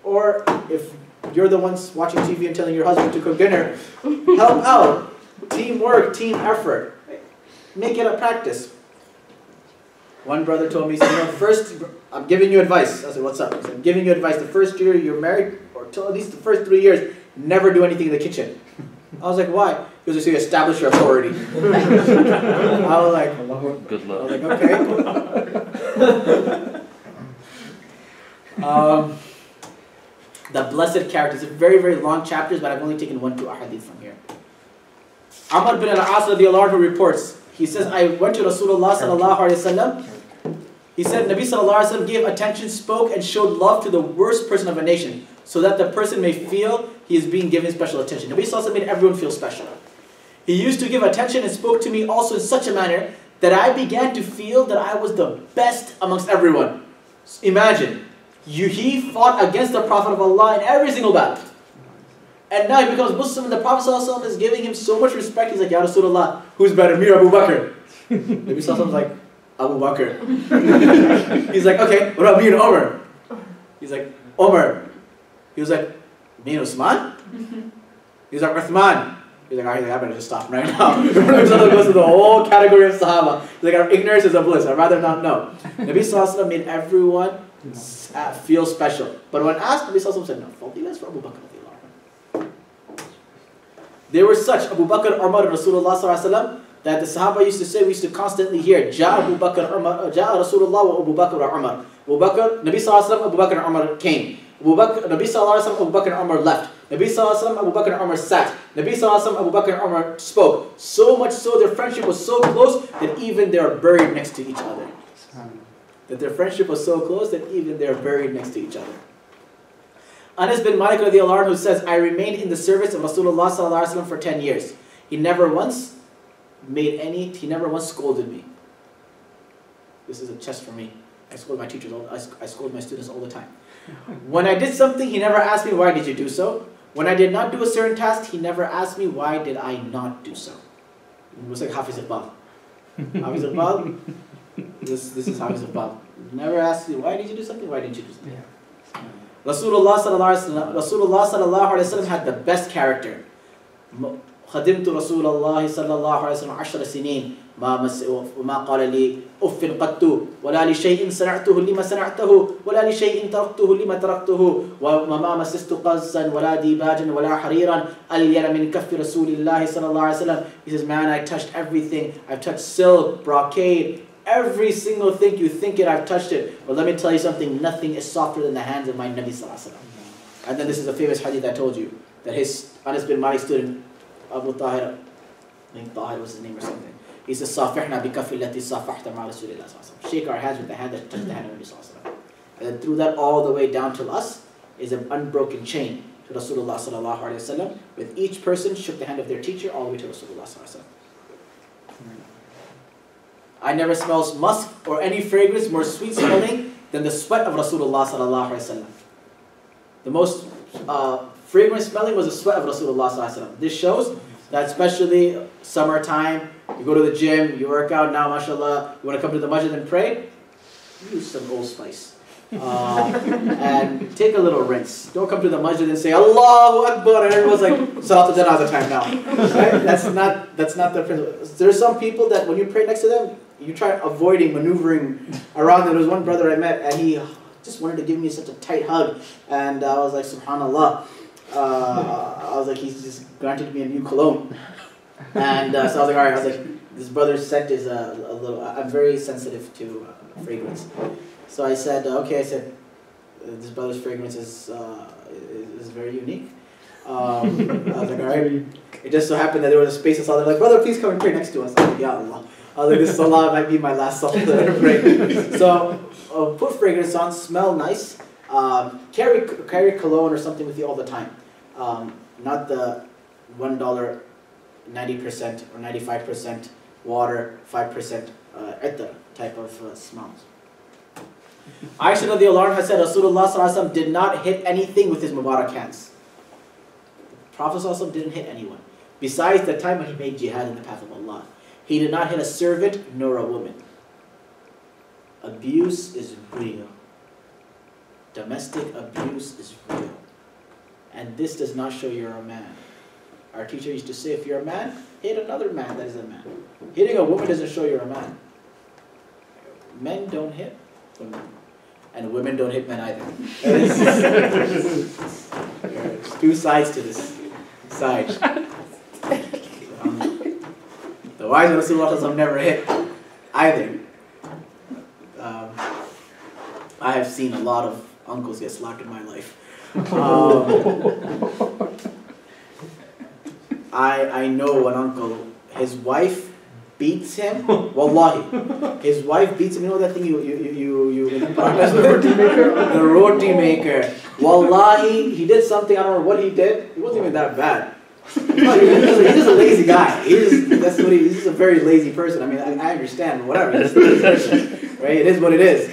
Or if you're the ones watching TV and telling your husband to cook dinner, help out. Teamwork, team effort. Make it a practice. One brother told me, he said, first, I'm giving you advice. I said, what's up? He said, I'm giving you advice. The first year you're married, or at least the first 3 years, never do anything in the kitchen. I was like, why? Because so you establish your authority. I was like, Good luck. I was like, okay. The blessed characters. It's very, very long chapters, but I've only taken 1, 2 ahadith from here. Amr bin al-As radiallahu anhu reports, he says, I went to Rasulullah sallallahu alayhi wa sallam. He said, Nabi sallallahu alayhi wa sallam gave attention, spoke, and showed love to the worst person of a nation, so that the person may feel he is being given special attention. Nabi sallallahu alayhi wa sallam made everyone feel special. He used to give attention and spoke to me also in such a manner that I began to feel that I was the best amongst everyone. Imagine, he fought against the Prophet of Allah in every single battle. And now he becomes Muslim and the Prophet ﷺ is giving him so much respect. He's like, Ya Rasulullah, who's better, me or Abu Bakr? Nabi ﷺ is like, Abu Bakr. He's like, okay, what about me and Omar? He's like, Omar. He was like, me and Usman? He was like, Uthman. He's like, I better just stop right now. Nabi ﷺ goes to the whole category of Sahaba. He's like, our ignorance is a bliss. I'd rather not know. Nabi ﷺ made everyone feel special. But when asked, Nabi ﷺ said, no, fadilas for Abu Bakr. They were such, Abu Bakr, Umar, and Rasulullah ﷺ, that the Sahaba used to say, we used to constantly hear, Ja Abu Bakr, Umar, Ja Rasulullah wa Abu Bakr wa Umar. Abu Bakr, Nabi ﷺ, Abu Bakr and Umar came. Nabi ﷺ, Abu Bakr and Umar left. Nabi ﷺ, Abu Bakr and Umar sat. Nabi ﷺ, Abu Bakr and Umar spoke. So much so, their friendship was so close that even they are buried next to each other. That their friendship was so close that even they are buried next to each other. Anas bin Malik radiallahu anhu says, I remained in the service of Rasulullah sallallahu alaihi wasallam for 10 years. He never once scolded me. This is a test for me. I scold my teachers, I scold my students all the time. When I did something, he never asked me, why did you do so? When I did not do a certain task, he never asked me, why did I not do so? It was like Hafiz Iqbal. Hafiz Iqbal, this is Hafiz Iqbal. Never asked me, why did you do something? Why didn't you do something? Yeah. Rasulullah sallallahu alaihi wasallam had the best character. خدمت رسول الله صلى الله عليه وسلم 10 سنين ما قال لي أف قط ولا لشيء صنعته لما صنعته ولا لشيء تركته لما تركته وما مسست قزا ولا ديباجا ولا حريرا ألين من كف رسول الله صلى الله عليه وسلم. He says, man, I touched everything. I've touched silk, brocade, every single thing you think it, I've touched it. But let me tell you something, nothing is softer than the hands of my Nabi sallallahu alaihi wasallam. And then this is a famous hadith I told you, that his Anas bin Malik student, Abu Tahir, I think Tahir was his name or something. He says, "Safihna bi kafi allati safahta ma Rasulillah sallallahu alaihi wasallam." Shake our hands with the hand that touched the hand of Nabi sallallahu alaihi wasallam. And then through that all the way down to us is an unbroken chain to Rasulullah sallallahu alaihi wasallam. With each person shook the hand of their teacher all the way to Rasulullah sallallahu alaihi wasallam. I never smelled musk or any fragrance more sweet smelling than the sweat of Rasulullah sallallahu alaihi wasallam. The most fragrant smelling was the sweat of Rasulullah sallallahu alaihi wasallam. This shows that especially summertime, you go to the gym, you work out now, mashallah, you want to come to the masjid and pray, use some Old Spice. And take a little rinse. Don't come to the masjid and say, Allahu Akbar, and everyone's like, Salatul Janazah time now. Right? That's not the principle. There's some people that when you pray next to them, you try avoiding, maneuvering around them. There was one brother I met, and he just wanted to give me such a tight hug, and I was like, subhanallah. I was like, he's just granted me a new cologne. And so I was like, all right, I was like, this brother's scent is a little, I'm very sensitive to fragrance. So I said, okay, I said, this brother's fragrance is very unique. I was like, all right. It just so happened that there was a space inside. They're like, brother, please come and pray next to us. I was like, ya Allah. I was like, this salah might be my last salah that I pray. So put fragrance on, smell nice. Carry cologne or something with you all the time. Not the $1 90% or 95% water, 5% ether type of smells. Aisha radiallahu anha said Rasulullah sallallahu alaihi wasallam did not hit anything with his Mubarak hands. Prophet ﷺ didn't hit anyone. Besides the time when he made jihad in the path of Allah. He did not hit a servant nor a woman. Abuse is real. Domestic abuse is real. And this does not show you're a man. Our teacher used to say, if you're a man, hit another man that is a man. Hitting a woman doesn't show you're a man. Men don't hit women. And women don't hit men either. There's two sides to this side. The wives of Rasulullah never hit either. I have seen a lot of uncles get slapped in my life. I know an uncle, his wife beats him. Wallahi, his wife beats him. You know that thing the roti maker. Wallahi, he did something. I don't know what he did. It wasn't even that bad. He's just a lazy guy. He's just a very lazy person. I mean, I understand, but whatever. He's just a lazy person, right? It is what it is.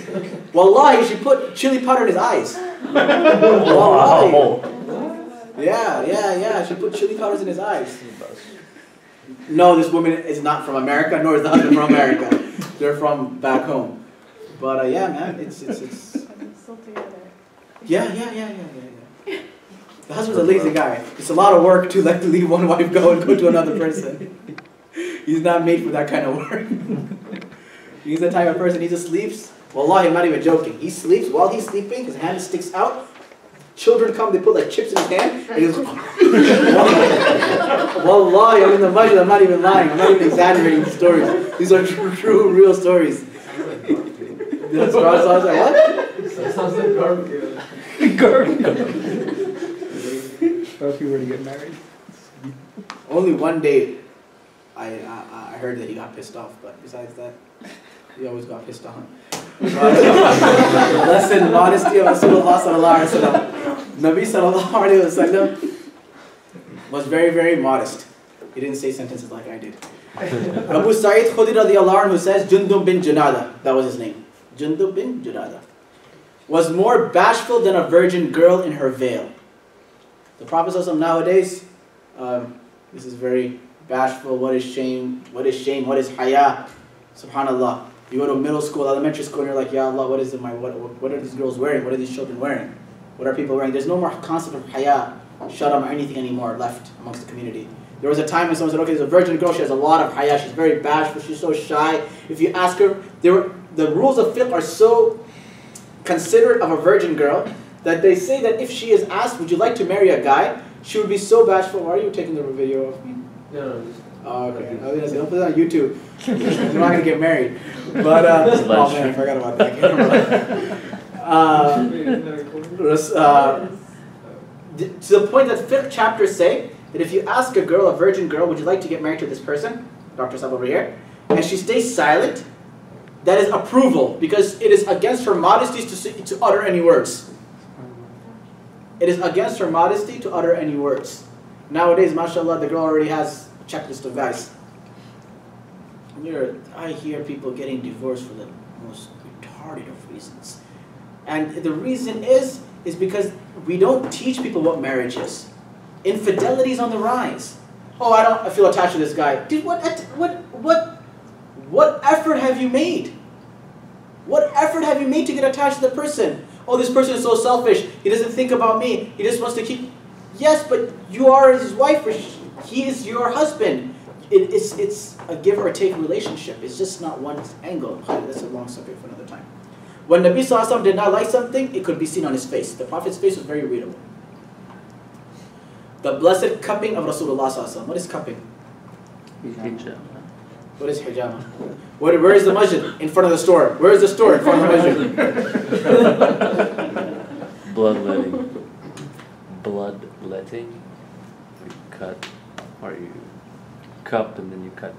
Wallahi, she put chili powder in his eyes. Wallahi. Yeah. She put chili powders in his eyes. No, this woman is not from America, nor is the husband from America. They're from back home. But yeah, man, it's. Still together. Yeah. The husband's a lazy guy. It's a lot of work to let leave one wife go and go to another person. He's not made for that kind of work. He's the type of person, he just sleeps. Wallahi, I'm not even joking. He sleeps, while he's sleeping, his hand sticks out. Children come, they put like chips in his hand, and he goes, Wallahi, I'm in the masjid, I'm not even lying. I'm not even exaggerating these stories. These are true, real stories. That's what I was like, what? That sounds like barbecue. Or if you were to get married. Only one day I heard that he got pissed off, but besides that, he always got pissed on. Lesson, modesty of Rasulullah sallallahu alaihi wasallam. Nabi sallallahu alaihi wasallam was very, very modest. He didn't say sentences like I did. Abu Sa'id Khudri radiyallahu anhu says, Jundub bin Junada, that was his name. Jundub bin Junada was more bashful than a virgin girl in her veil. The Prophet ﷺ nowadays, this is very bashful. What is shame? What is shame? What is haya? Subhanallah. You go to middle school, elementary school, and you're like, Ya Allah, what are these girls wearing? What are these children wearing? What are people wearing? There's no more concept of haya, sharam, or anything anymore left amongst the community. There was a time when someone said, okay, there's a virgin girl, she has a lot of haya, she's very bashful, she's so shy. If you ask her, the rules of fiqh are so considerate of a virgin girl that they say that if she is asked, would you like to marry a guy, she would be so bashful. Why are you taking the video of me? No. Oh, okay. I was gonna say, don't put it on YouTube. You're not gonna get married. But oh man, I forgot about that. To the point that fiqh chapters say that if you ask a girl, a virgin girl, would you like to get married to this person, Dr. Sab over here, and she stays silent, that is approval, because it is against her modesty to utter any words. It is against her modesty to utter any words. Nowadays, mashallah, the girl already has a checklist of guys. I hear people getting divorced for the most retarded of reasons. And the reason is because we don't teach people what marriage is. Infidelity is on the rise. Oh, I feel attached to this guy. Dude, what effort have you made? What effort have you made to get attached to the person? Oh, this person is so selfish. He doesn't think about me. He just wants to keep... Yes, but you are his wife. Or he is your husband. It's a give or take relationship. It's just not one angle. That's a long subject for another time. When Nabi Sallallahu Alaihi Wasallam did not like something, it could be seen on his face. The Prophet's face was very readable. The blessed cupping of Rasulullah Sallallahu Alaihi Wasallam. What is cupping? Hijab. What is hijama? Where is the masjid? In front of the store. Where is the store? In front of the masjid. Bloodletting. Bloodletting. You cut, or you cup and then you cut.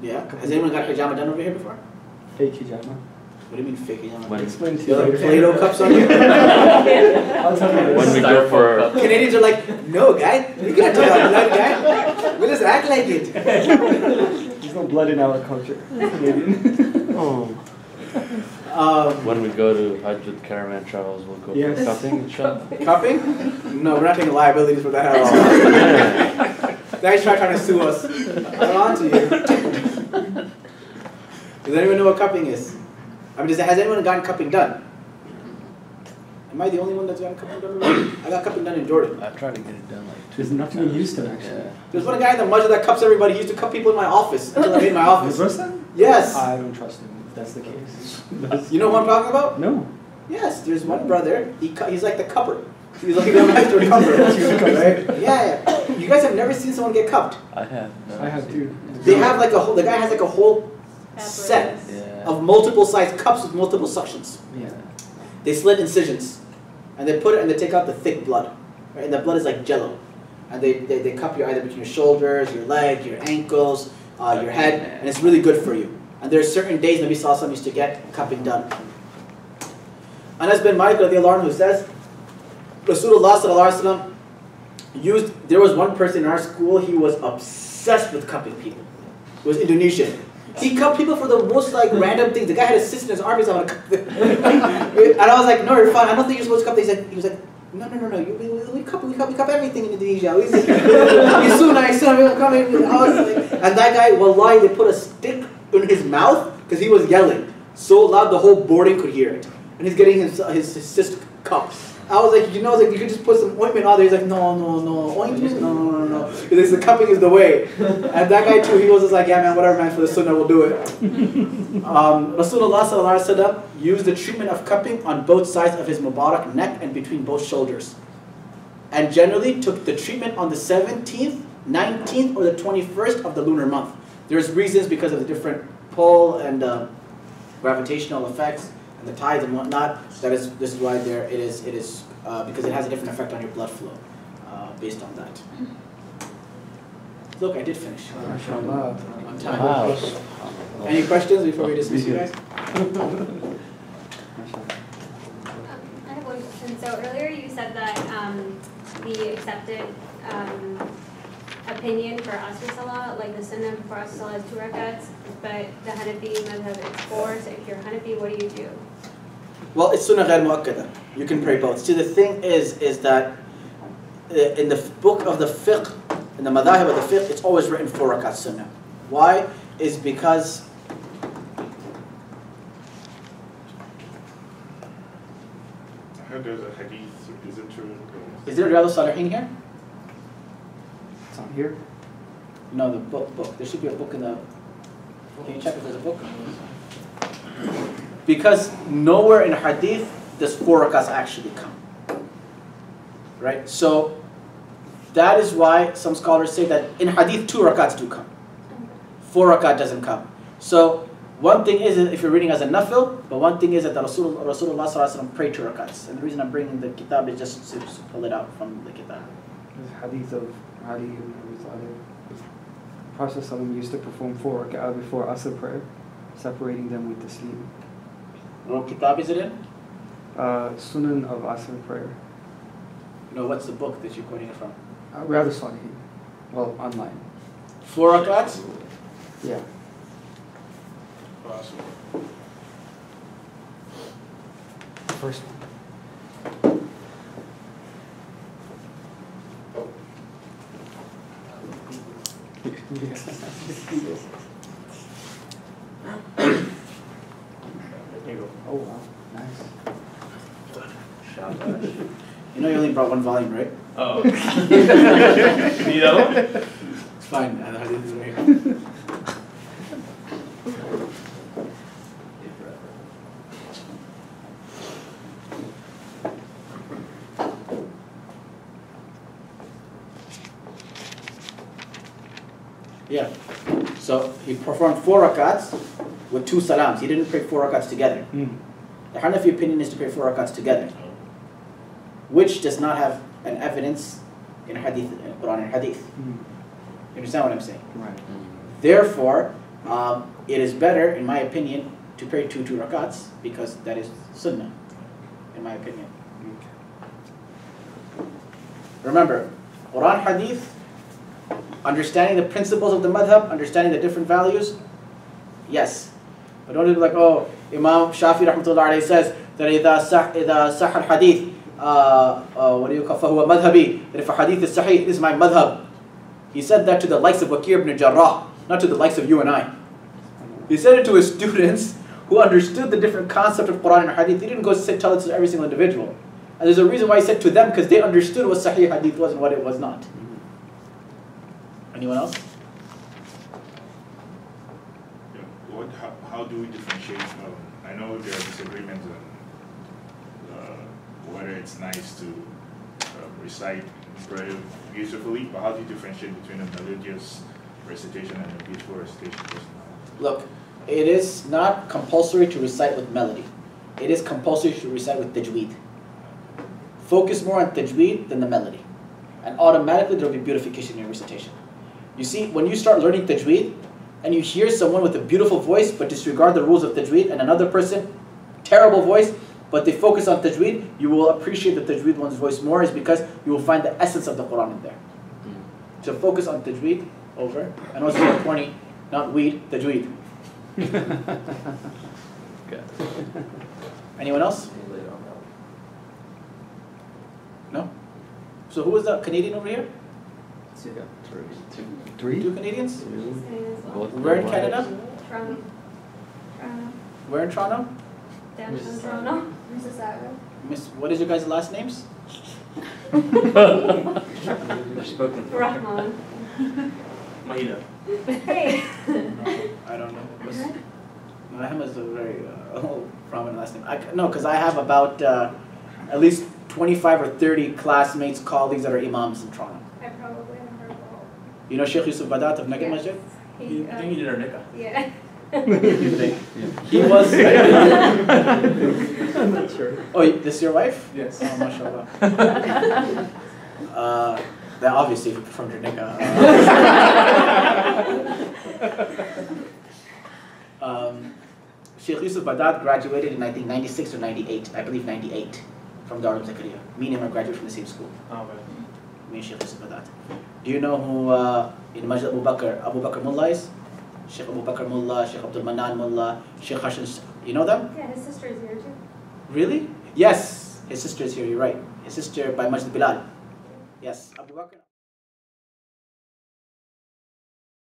Yeah. Has anyone got hijama done over here before? Fake hijama. What do you mean fake hijama? When, Explain to You you have later. Play-Doh cups on you? I'll tell you when we this. go for Canadians are like, no, guy. You can't talk about blood, guy. We just act like it. There's no blood in our culture. Canadian. oh When we go to Hajj with Caravan Travels, we'll go Yes. for cupping, inshallah. Cupping? No, we're not taking liabilities for that at all. Guys trying to sue us. I'm on to you. Does anyone know what cupping is? I mean, has anyone gotten cupping done? Am I the only one that's gotten cupping done? I got cupping done in Jordan. I've tried to get it done like There's nothing you used to actually. Yeah. There's one guy in the masjid that cups everybody. He used to cup people in my office until I made my office. Yes. I don't trust him if that's the case. You know what I'm talking about? No. Yes, there's one brother. He's like the cupper. He's like the master cupper. Right? Yeah. You guys have never seen someone get cupped. I have. No, I have too. They have like a whole. The guy has like a whole set Yeah. of multiple size cups with multiple suctions. Yeah. They slit incisions, and they put it and they take out the thick blood, right? And the blood is like jello, and they cup you either between your shoulders, your leg, your ankles, your head, and it's really good for you. And there are certain days Nabi Sallallahu Alaihi Wasallam used to get cupping done. Anas bin Malik radiallahu anhu says, Rasulullah Sallallahu Alaihi Wasallam there was one person in our school, he was obsessed with cupping people. It was Indonesian. He cupped people for the most like random things. The guy had a cyst in his arm, he's like, I want to cup them. And I was like, no, you're fine. I don't think you're supposed to cup them. He was like, no. We cup everything in Indonesia. He's so nice. And that guy, wallahi, they put a stick in his mouth because he was yelling so loud the whole boarding could hear it. And he's getting his cyst cupped. I was like, you could just put some ointment on there. He's like, no, ointment? No. Because the cupping is the way. And that guy too, he was just like, yeah man, whatever man, for the sunnah, we'll do it. Rasulullah Sallallahu Alaihi Wasallam used the treatment of cupping on both sides of his Mubarak neck and between both shoulders. And generally took the treatment on the 17th, 19th, or the 21st of the lunar month. There's reasons because of the different pull and gravitational effects and the tides and whatnot. This is why it is because it has a different effect on your blood flow based on that. Look, I did finish. MashaAllah. On time. Wow. Any questions before we dismiss you guys? I have one question. So earlier you said that the accepted opinion for Asr Salah, like the Sunnah for Asr Salah is 2 rakats, but the Hanafi madhab is 4. So if you're Hanafi, what do you do? Well, it's Sunnah ghair mu'akkada. You can pray both. See, the thing is that in the book of the fiqh, in the madhahib of the fiqh, it's always written 4 rakat Sunnah. Why? Is because I heard there's a hadith, is it true? is there Riyadh al-Salihin here? It's on here. No, the book. There should be a book in the... Can you check if there's a book? Because nowhere in hadith does 4 rakats actually come. Right? So that is why some scholars say that in hadith 2 rakats do come. 4 rakat doesn't come. So one thing is if you're reading as a nafil, but one thing is that the Rasulullah Sallallahu Alaihi Wasallam prayed 2 rakats. And the reason I'm bringing the kitab is just to pull it out from the kitab. There's a hadith of Ali ibn Abi Talib. The Prophet ﷺ used to perform 4 rak'ah before Asr prayer, separating them with the sleep. What kitab is it in? Sunan of Asr prayer. No, what's the book that you're quoting it from? Riyadh al-Salihin. Well, online. 4 rakats? Yeah. Possible. First one. Here you go. Oh wow, nice. You know you only brought 1 volume, right? Oh. Need that one? It's fine. The hadith is right here. Yeah. So he performed 4 rakats with 2 salams. He didn't pray 4 rakats together. The Hanafi opinion is to pray 4 rakats together, which does not have an evidence in hadith, in Quran and hadith. You understand what I'm saying? Right. Therefore, it is better, in my opinion, to pray 2 rakats because that is sunnah, in my opinion. Remember, Quran, hadith, understanding the principles of the madhab, understanding the different values, yes. But don't be like, oh, Imam Shafi rahmatullah alayhi says that إذا صح الحديث what do you call فهو مذهبي, that if a hadith is sahih, it is my madhab. He said that to the likes of Waqir ibn Jarrah, not to the likes of you and I. He said it to his students who understood the different concept of Quran and hadith. He didn't go tell it to every single individual. And there's a reason why he said to them, because they understood what sahih hadith was and what it was not. Anyone else? How do we differentiate? I know there are disagreements on whether it's nice to recite prayer beautifully, but how do you differentiate between a melodious recitation and a beautiful recitation? Look, it is not compulsory to recite with melody. It is compulsory to recite with tajweed. Focus more on tajweed than the melody. And automatically there will be beautification in your recitation. You see, when you start learning tajweed, and you hear someone with a beautiful voice but disregard the rules of tajweed, and another person, terrible voice, but they focus on tajweed, you will appreciate the tajweed one's voice more, is because you will find the essence of the Quran in there. So focus on tajweed over, and also 20, not weed, tajweed. Anyone else? No? So who was the Canadian over here? Three? Two Canadians? Both Where in Canada? Toronto. Where in Toronto? Downtown Toronto. Mississauga. Miss, what is your guys' last names? Rahman. Maida. Hey. I don't know. Rahman is a very prominent last name. No, because I have about at least 25 or 30 classmates, colleagues that are imams in Toronto. I probably haven't heard of all. You know Sheikh Yusuf Badat of Nagin Masjid? I think he did our nikah. Yeah. He was. I'm not sure. Oh, this is your wife? Yes. Oh, mashallah. That obviously from your nikah. Sheikh Yusuf Badat graduated in I think 96 or 98. I believe 98 from Darul Zakaria. Me and him are graduated from the same school. Oh, okay. Me and Sheikh Yusuf Badat. Do you know who in Masjid Abu Bakr Mullah is? Sheikh Abu Bakr Mullah, Sheikh Abdul Manan Mullah, Sheikh Hashan. You know them? Yeah, his sister is here too. Really? Yes. His sister is here, you're right. His sister by Masjid Bilal. Yes. Abu Bakr.